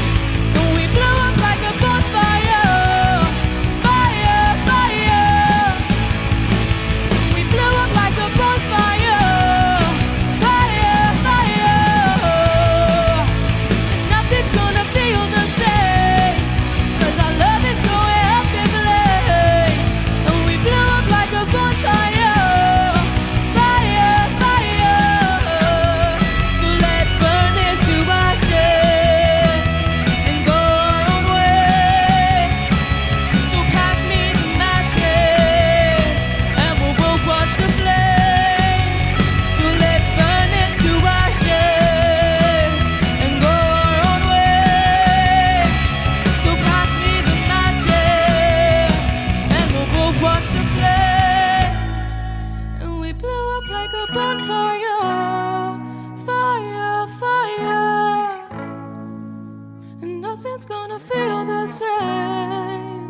Speaker 9: And we blew up like a bonfire. Fire, fire. We blew up like a bonfire. Fire, fire. Nothing's gonna feel the same, 'cause our love is going up in flames. And we blew up like a bonfire. Fire, fire. So let's burn this to ashes and go our own way. So pass me the matches and we'll both watch the flames. So let's burn this to ashes and go our own way. So pass me the matches and we'll both watch the flames. And we blew up like a bonfire. Fire, fire. And nothing's gonna feel the same.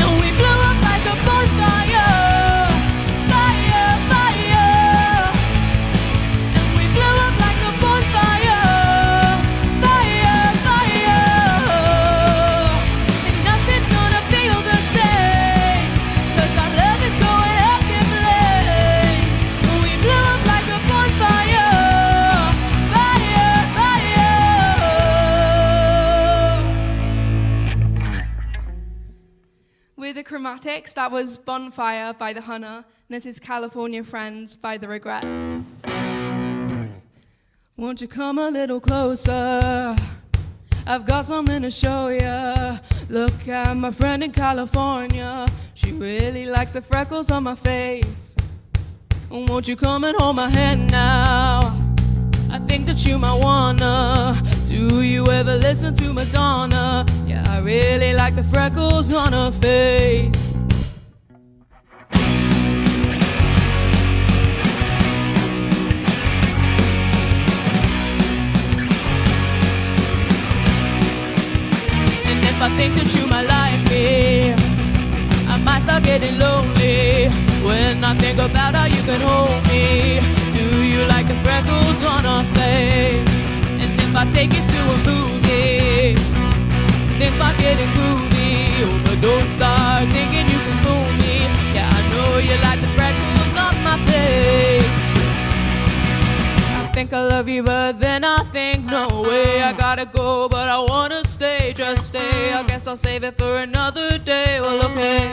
Speaker 9: And we blew up like a bonfire. Fire, fire. And we blew up like a bonfire. Fire, fire. And nothing's gonna feel the same, 'cause our love is going up in flames. And we blew up like a bonfire. Fire, fire. With the Chromatics, that was Bonfire by the Hunter, and this is California Friends by the Regrets. Won't you come a little closer? I've got something to show ya. Look at my friend in California. She really likes the freckles on my face. Won't you come and hold my hand now? I think that you might wanna. Do you ever listen to Madonna? Yeah, I really like the freckles on her face. start getting lonely when I think about how you can hold me. Do you like the freckles on our face? And if I take it to a movie, think about getting groovy. Oh, but don't start thinking you can fool me. Yeah, I know you like the freckles on my face. I think I love you, but then I think no way. I gotta go, but I wanna stay. Just stay, I guess I'll save it for another day. Well, okay.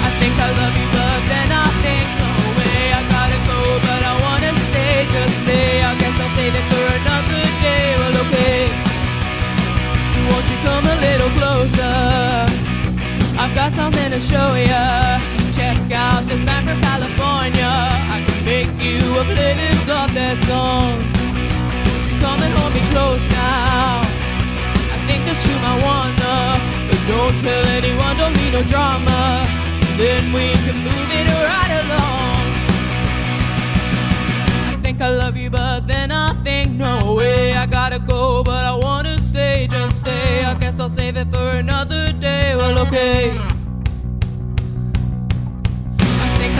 Speaker 9: I think I love you, but then I think no way. I gotta go, but I wanna stay. Just stay, I guess I'll save it for another day. Well, okay. Won't you come a little closer? I've got something to show ya. Check out this band from California. I can make you a playlist of their songs. Won't you come and hold me close now? I think that you might wanna, but don't tell anyone, don't need no drama. Then we can move it right along. I think I love you, but then I think no way. I gotta go, but I wanna stay. Just stay, I guess I'll save it for another day. Well, okay.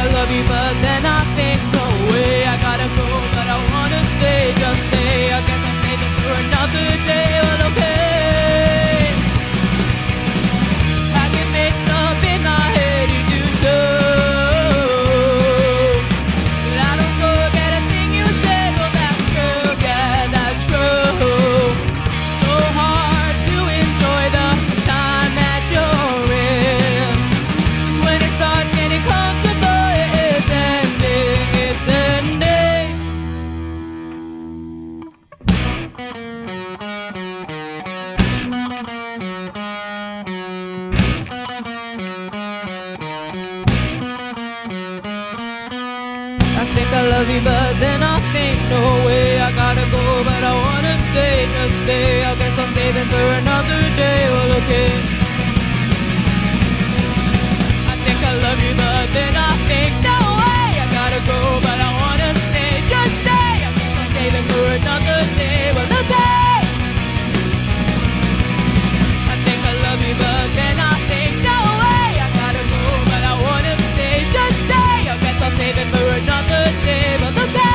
Speaker 9: I love you, but then I think no way. I gotta go, but I wanna stay. Just stay, I guess I'll save it for another day. Well, okay. I get mixed up in my head, you do too. But I don't forget a thing you said. Well, that's true, yeah, that's true. So hard to enjoy the time that you're in. When it starts getting comfortable, I love you, but then I think no way. I gotta go, but I wanna stay. Just stay, I guess I'll save it for another day. Well, okay. I think I love you, but then I think no way. I gotta go, but I wanna stay. Just stay, I guess I'll save it for another day. Well, okay. I think I love you, but then I think no way. I gotta go, but I wanna stay. Just stay, I guess I'll save it for another day. Well, okay.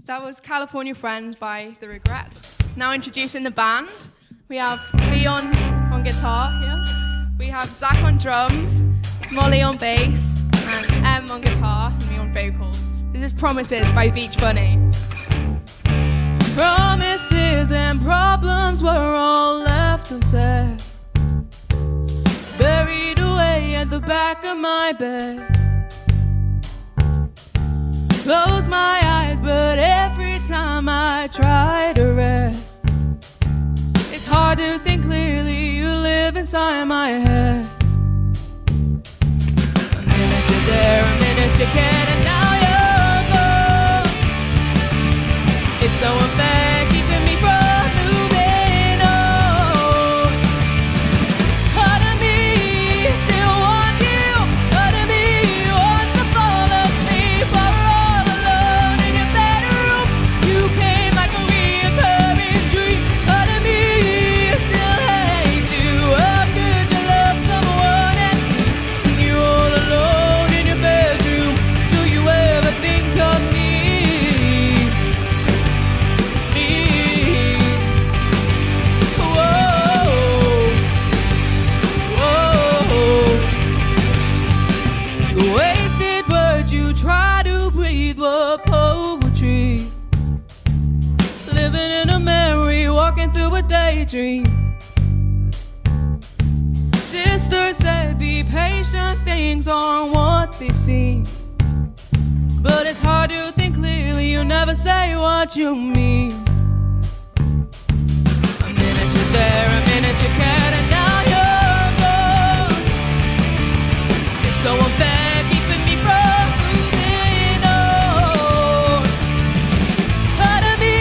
Speaker 2: That was California Friends by The Regrets. Now introducing the band, we have Leon on guitar here, we have Zach on drums, Molly on bass, and Em on guitar, and me on vocals. This is Promises by Beach Bunny. Promises and problems were all left unsaid, buried away at the back of my bed. Close my eyes, but every time I try to rest, it's hard to think clearly, you live inside my head. A minute you're there, a minute you can't, and now you're gone. It's so unfair, keeping me from moving on. Part of me still wants you, part of me wants to fall asleep. While we're all alone in your bedroom, you came like a reoccurring dream. Part of me still hates you. How could you love someone and you all alone in your bedroom? Do you ever think of me? The wasted words you try to breathe were poetry. Living in a memory, walking through a daydream. Sister said be patient, things aren't what they seem. But it's hard to think clearly, you never say what you mean. A minute you're there, a minute you can't, and now you're gone. It's so unfair, keeping me from moving on. Part of me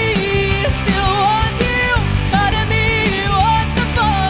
Speaker 2: still wants you, part of me wants to fall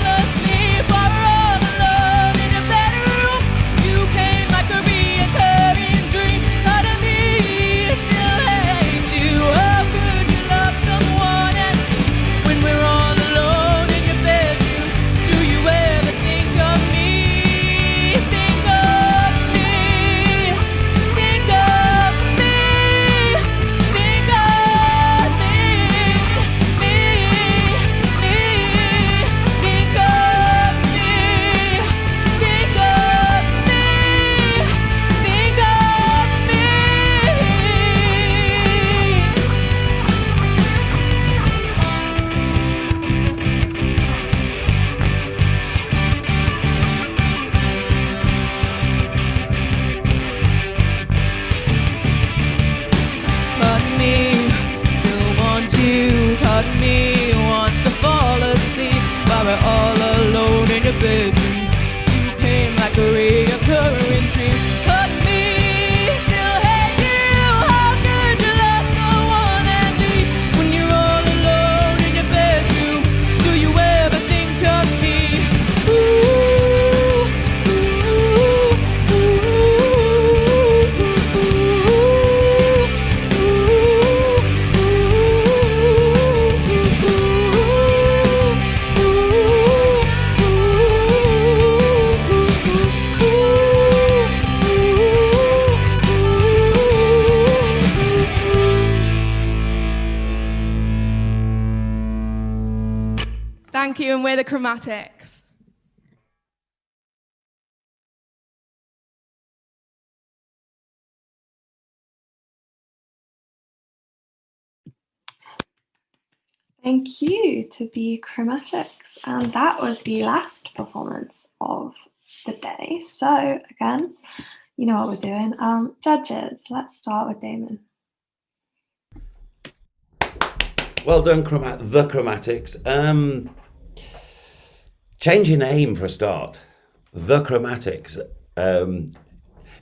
Speaker 9: and we're the Chromatics.
Speaker 2: Thank you to the Chromatics. And that was the last performance of the day. So again, you know what we're doing. Judges, let's start with Damon.
Speaker 4: Well done, the Chromatics. Change your name for a start. The Chromatics.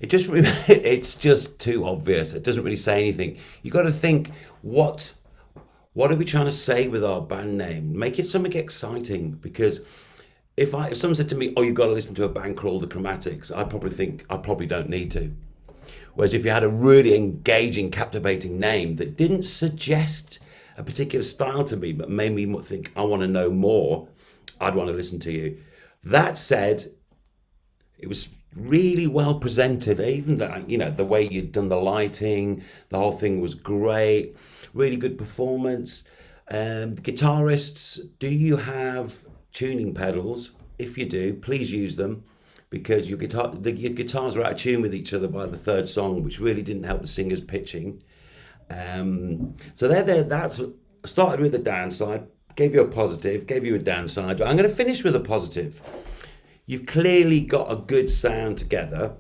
Speaker 4: It's just too obvious. It doesn't really say anything. You got to think, what are we trying to say with our band name? Make it something exciting, because if someone said to me, "Oh, you've got to listen to a band called the Chromatics," I'd probably think I probably don't need to. Whereas if you had a really engaging, captivating name that didn't suggest a particular style to me, but made me think, I want to know more, I'd want to listen to you. That said, it was really well presented. Even the way you'd done the lighting, the whole thing was great. Really good performance. Guitarists, do you have tuning pedals? If you do, please use them, because your guitars were out of tune with each other by the third song, which really didn't help the singer's pitching. So that's started with a downside, gave you a positive, gave you a downside, but I'm going to finish with a positive. You've clearly got a good sound together,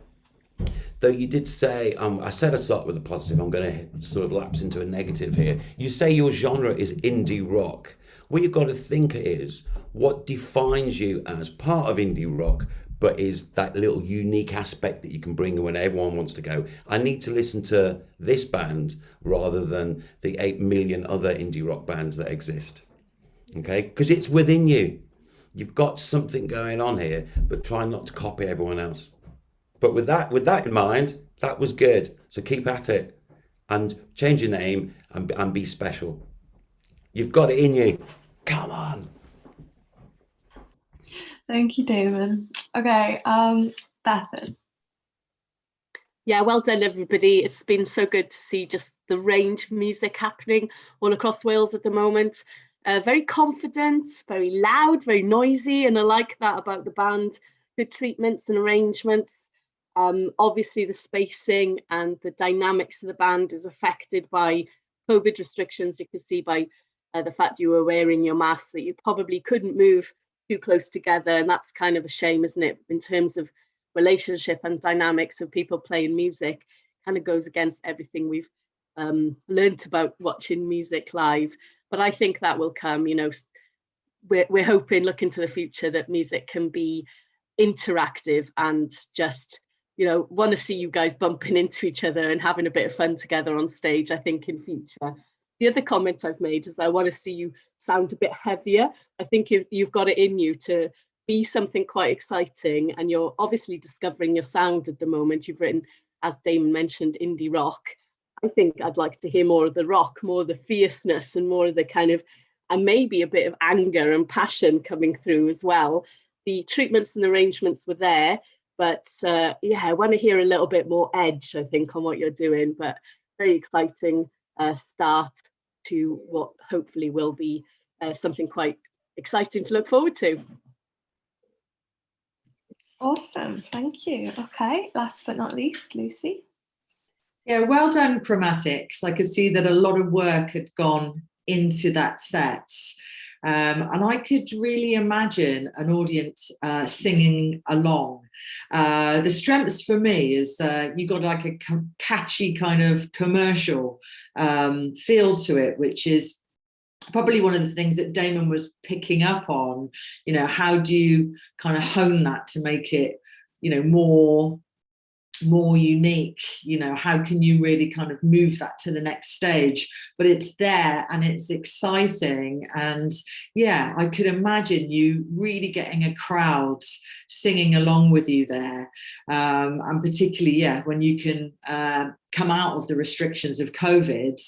Speaker 4: though you did say, I said I'd start with a positive, I'm going to sort of lapse into a negative here. You say your genre is indie rock. What you've got to think is, what defines you as part of indie rock, but is that little unique aspect that you can bring when everyone wants to go, I need to listen to this band rather than the 8 million other indie rock bands that exist. Okay? Because it's within you. You've got something going on here, but try not to copy everyone else. But with that in mind, that was good. So keep at it and change your name and be special. You've got it in you. Come on.
Speaker 2: Thank you, Damon. Okay, Bethan.
Speaker 3: Yeah, well done, everybody. It's been so good to see just the range of music happening all across Wales at the moment. Very confident, very loud, very noisy, and I like that about the band. Good treatments and arrangements. Obviously, the spacing and the dynamics of the band is affected by COVID restrictions. You can see by the fact you were wearing your mask that you probably couldn't move too close together, and that's kind of a shame, isn't it, in terms of relationship and dynamics of people playing music. Kind of goes against everything we've learned about watching music live, but I think that will come. We're hoping, looking to the future, that music can be interactive and just want to see you guys bumping into each other and having a bit of fun together on stage. I think in future. The other comment I've made is that I want to see you sound a bit heavier. I think if you've got it in you to be something quite exciting, and you're obviously discovering your sound at the moment. You've written, as Damon mentioned, indie rock. I think I'd like to hear more of the rock, more of the fierceness, and more of the kind of, and maybe a bit of anger and passion coming through as well. The treatments and arrangements were there, but yeah, I want to hear a little bit more edge, I think, on what you're doing. But very exciting start to what hopefully will be something quite exciting to look forward to.
Speaker 2: Awesome, thank you. Okay, last but not least, Lucy.
Speaker 1: Yeah, well done, Chromatics. I could see that a lot of work had gone into that set. And I could really imagine an audience singing along. The strengths for me is you got like a catchy kind of commercial feel to it, which is probably one of the things that Damon was picking up on. How do you kind of hone that to make it, more unique? How can you really kind of move that to the next stage? But it's there and it's exciting, and yeah, I could imagine you really getting a crowd singing along with you there, and particularly when you can come out of the restrictions of COVID.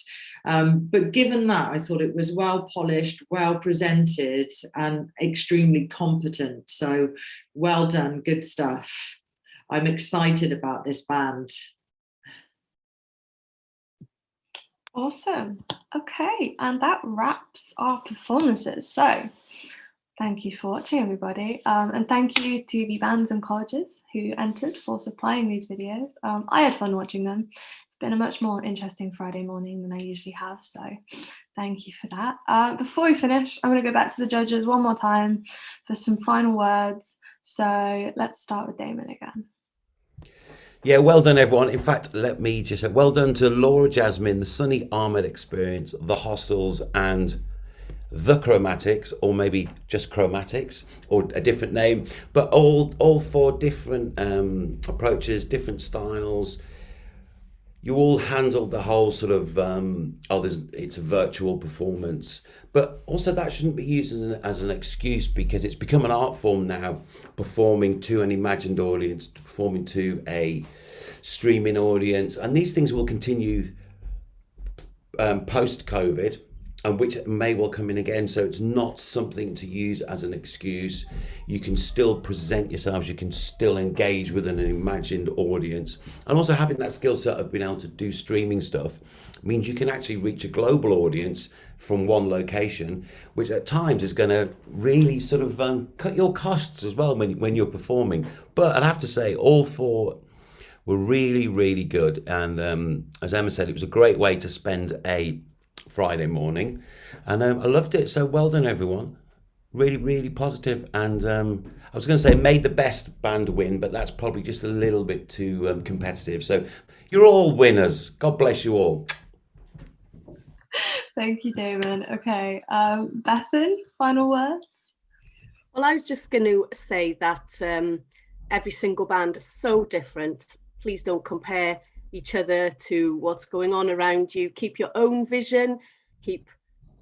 Speaker 1: But given that, I thought it was well polished, well presented, and extremely competent. So well done, good stuff. I'm excited about this band.
Speaker 2: Awesome. Okay, and that wraps our performances. So Thank you for watching, everybody. And thank you to the bands and colleges who entered for supplying these videos. I had fun watching them. It's been a much more interesting Friday morning than I usually have, so thank you for that. Before we finish, I'm going to go back to the judges one more time for some final words. So let's start with Damon again.
Speaker 4: Yeah, well done, everyone. In fact, let me just say well done to Laura, Jasmine, the Sunny Almond Experience, the Hostels, and the Chromatics, or maybe just Chromatics, or a different name, but all four different approaches, different styles. You all handled the whole sort of it's a virtual performance, but also that shouldn't be used as an excuse, because it's become an art form now, performing to an imagined audience, performing to a streaming audience, and these things will continue post-COVID, and which may well come in again. So it's not something to use as an excuse. You can still present yourselves, you can still engage with an imagined audience. And also having that skill set of being able to do streaming stuff means you can actually reach a global audience from one location, which at times is going to really sort of cut your costs as well when you're performing. But I'd have to say all four were really, really good. And as Emma said, it was a great way to spend a Friday morning, and I loved it. So well done, everyone. Really, really positive. And I was going to say made the best band win, but that's probably just a little bit too competitive. So you're all winners. God bless you all.
Speaker 2: Thank you, Damon. Okay, Bethan, final words?
Speaker 3: Well, I was just going to say that every single band is so different. Please don't compare each other to what's going on around you. Keep your own vision, keep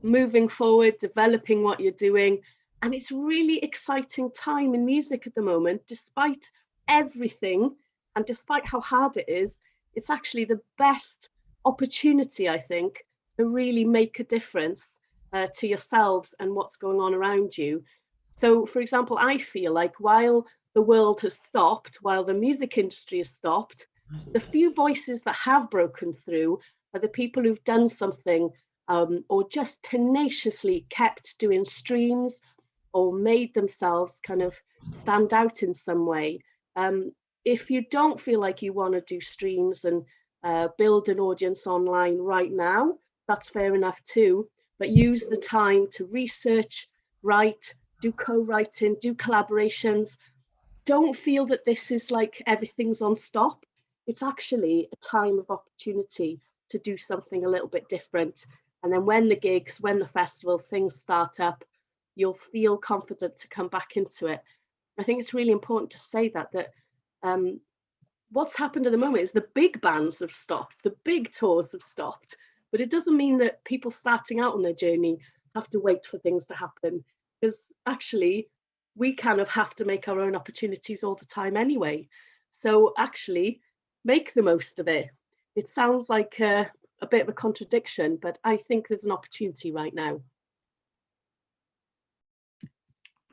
Speaker 3: moving forward, developing what you're doing. And it's really exciting time in music at the moment. Despite everything and despite how hard it is, it's actually the best opportunity, I think, to really make a difference to yourselves and what's going on around you. So, for example, I feel like while the world has stopped, while the music industry has stopped, the few voices that have broken through are the people who've done something or just tenaciously kept doing streams or made themselves kind of stand out in some way. If you don't feel like you want to do streams and build an audience online right now, that's fair enough too, but use the time to research, write, do co-writing, do collaborations. Don't feel that this is like everything's on stop. It's actually a time of opportunity to do something a little bit different. And then when the gigs, when the festivals, things start up, you'll feel confident to come back into it. I think it's really important to say that what's happened at the moment is the big bands have stopped, the big tours have stopped, but it doesn't mean that people starting out on their journey have to wait for things to happen, because actually we kind of have to make our own opportunities all the time anyway. So actually, make the most of it. It sounds like a bit of a contradiction, but I think there's an opportunity right now.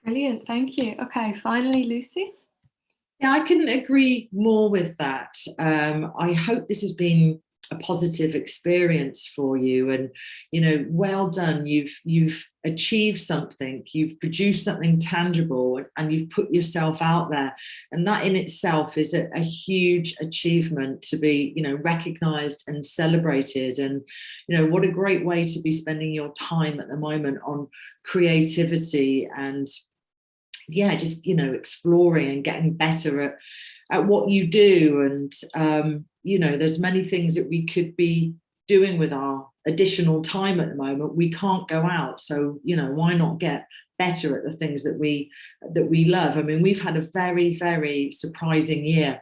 Speaker 2: Brilliant, thank you. Okay, finally, Lucy.
Speaker 1: Yeah, I couldn't agree more with that. I hope this has been a positive experience for you, and well done. You've achieved something, you've produced something tangible, and you've put yourself out there, and that in itself is a huge achievement to be recognized and celebrated. And what a great way to be spending your time at the moment on creativity and just exploring and getting better at what you do. And there's many things that we could be doing with our additional time at the moment. We can't go out, so why not get better at the things that we love? I mean, we've had a very, very surprising year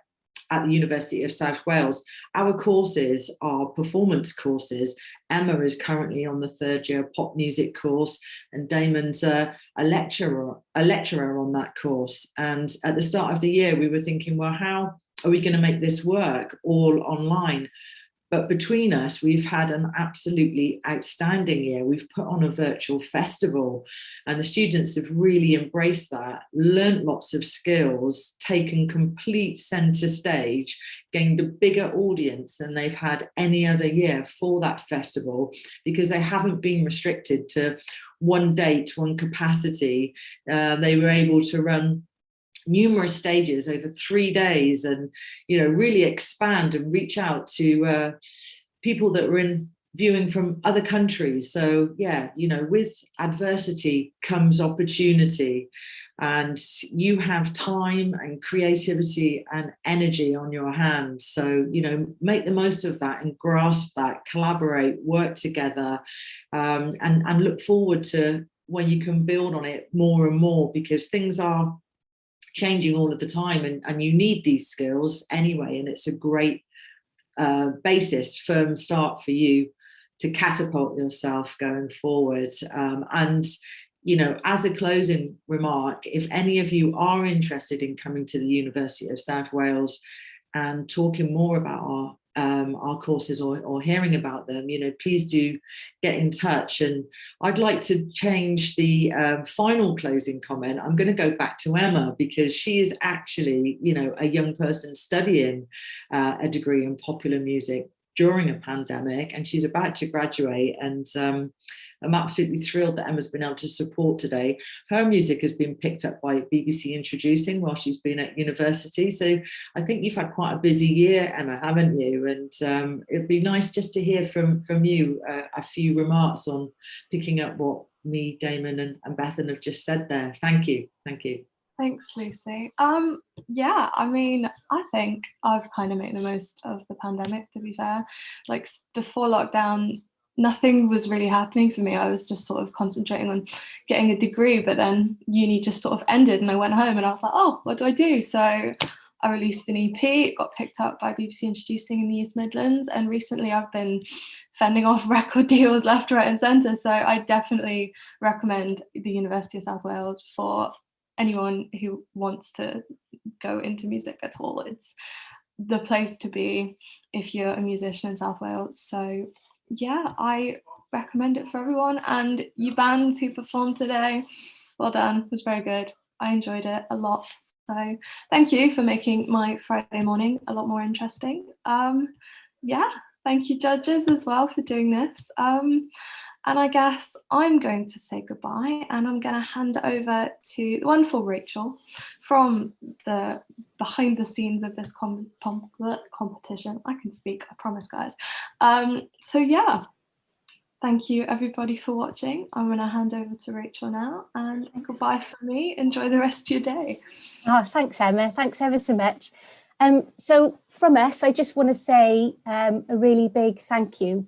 Speaker 1: at the University of South Wales. Our courses are performance courses. Emma is currently on the third year pop music course, and Damon's a lecturer on that course. And at the start of the year, we were thinking, well, how are we going to make this work all online? But between us, we've had an absolutely outstanding year. We've put on a virtual festival, and the students have really embraced that, learnt lots of skills, taken complete centre stage, gained a bigger audience than they've had any other year for that festival, because they haven't been restricted to one date, one capacity. They were able to run numerous stages over 3 days, and really expand and reach out to people that were viewing from other countries. So with adversity comes opportunity, and you have time and creativity and energy on your hands. So make the most of that and grasp that, collaborate, work together, and look forward to when you can build on it more and more, because things are changing all of the time, and you need these skills anyway, and it's a great basis, firm start for you to catapult yourself going forward. And as a closing remark, if any of you are interested in coming to the University of South Wales and talking more about our courses or hearing about them, please do get in touch. And I'd like to change the final closing comment. I'm going to go back to Emma, because she is actually, a young person studying a degree in popular music during a pandemic, and she's about to graduate. And I'm absolutely thrilled that Emma's been able to support today. Her music has been picked up by BBC Introducing while she's been at university. So I think you've had quite a busy year, Emma, haven't you? And it'd be nice just to hear from you a few remarks on picking up what me, Damon and Bethan have just said there. Thank you. Thank you.
Speaker 2: Thanks, Lucy. Yeah, I mean, I think I've kind of made the most of the pandemic, to be fair. Like, before lockdown, nothing was really happening for me. I was just sort of concentrating on getting a degree, but then uni just sort of ended, and I went home and I was like, oh, what do I do? So I released an EP, it got picked up by BBC Introducing in the East Midlands, and recently I've been fending off record deals left, right and centre. So I definitely recommend the University of South Wales for anyone who wants to go into music at all. It's the place to be if you're a musician in South Wales. So yeah, I recommend it for everyone. And you bands who performed today, well done, it was very good. I enjoyed it a lot. So thank you for making my Friday morning a lot more interesting. Yeah, thank you judges as well for doing this. And I guess I'm going to say goodbye, and I'm going to hand over to the wonderful Rachel from the behind the scenes of this competition. I can speak, I promise, guys. So yeah, thank you everybody for watching. I'm going to hand over to Rachel now, and goodbye from me. Enjoy the rest of your day.
Speaker 11: Oh, thanks, Emma. Thanks ever so much. So from us, I just want to say a really big thank you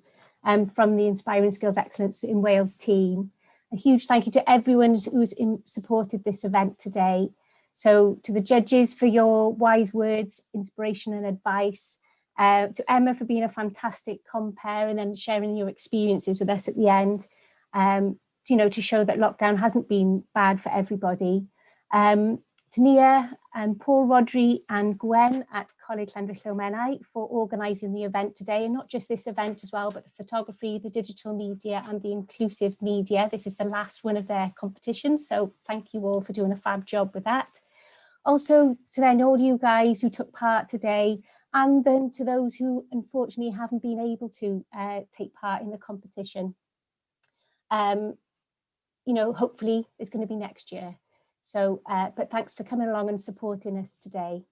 Speaker 11: from the Inspiring Skills Excellence in Wales team. A huge thank you to everyone who's supported this event today. So to the judges for your wise words, inspiration and advice, to Emma for being a fantastic compere and then sharing your experiences with us at the end, to show that lockdown hasn't been bad for everybody. To Nia and Paul, Rodri and Gwen at Coleg Cynhyrchu for organising the event today, and not just this event as well, but the photography, the digital media and the inclusive media. This is the last one of their competitions, so thank you all for doing a fab job with that. Also to then all you guys who took part today, and then to those who unfortunately haven't been able to take part in the competition. Hopefully it's going to be next year. So, but thanks for coming along and supporting us today.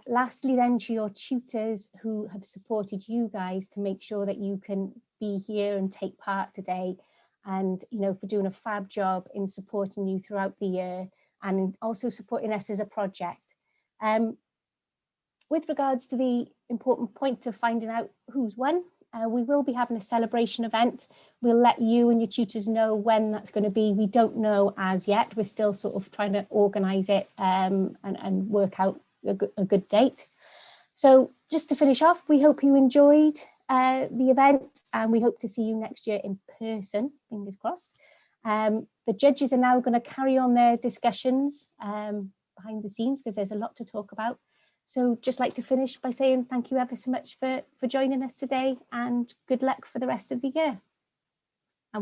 Speaker 11: Lastly then, to your tutors who have supported you guys to make sure that you can be here and take part today, and for doing a fab job in supporting you throughout the year and also supporting us as a project. With regards to the important point of finding out who's won, we will be having a celebration event. We'll let you and your tutors know when that's going to be. We don't know as yet. We're still sort of trying to organise it and work out a good date. So just to finish off, we hope you enjoyed the event, and we hope to see you next year in person, fingers crossed. The judges are now going to carry on their discussions behind the scenes because there's a lot to talk about. So just like to finish by saying thank you ever so much for joining us today, and good luck for the rest of the year.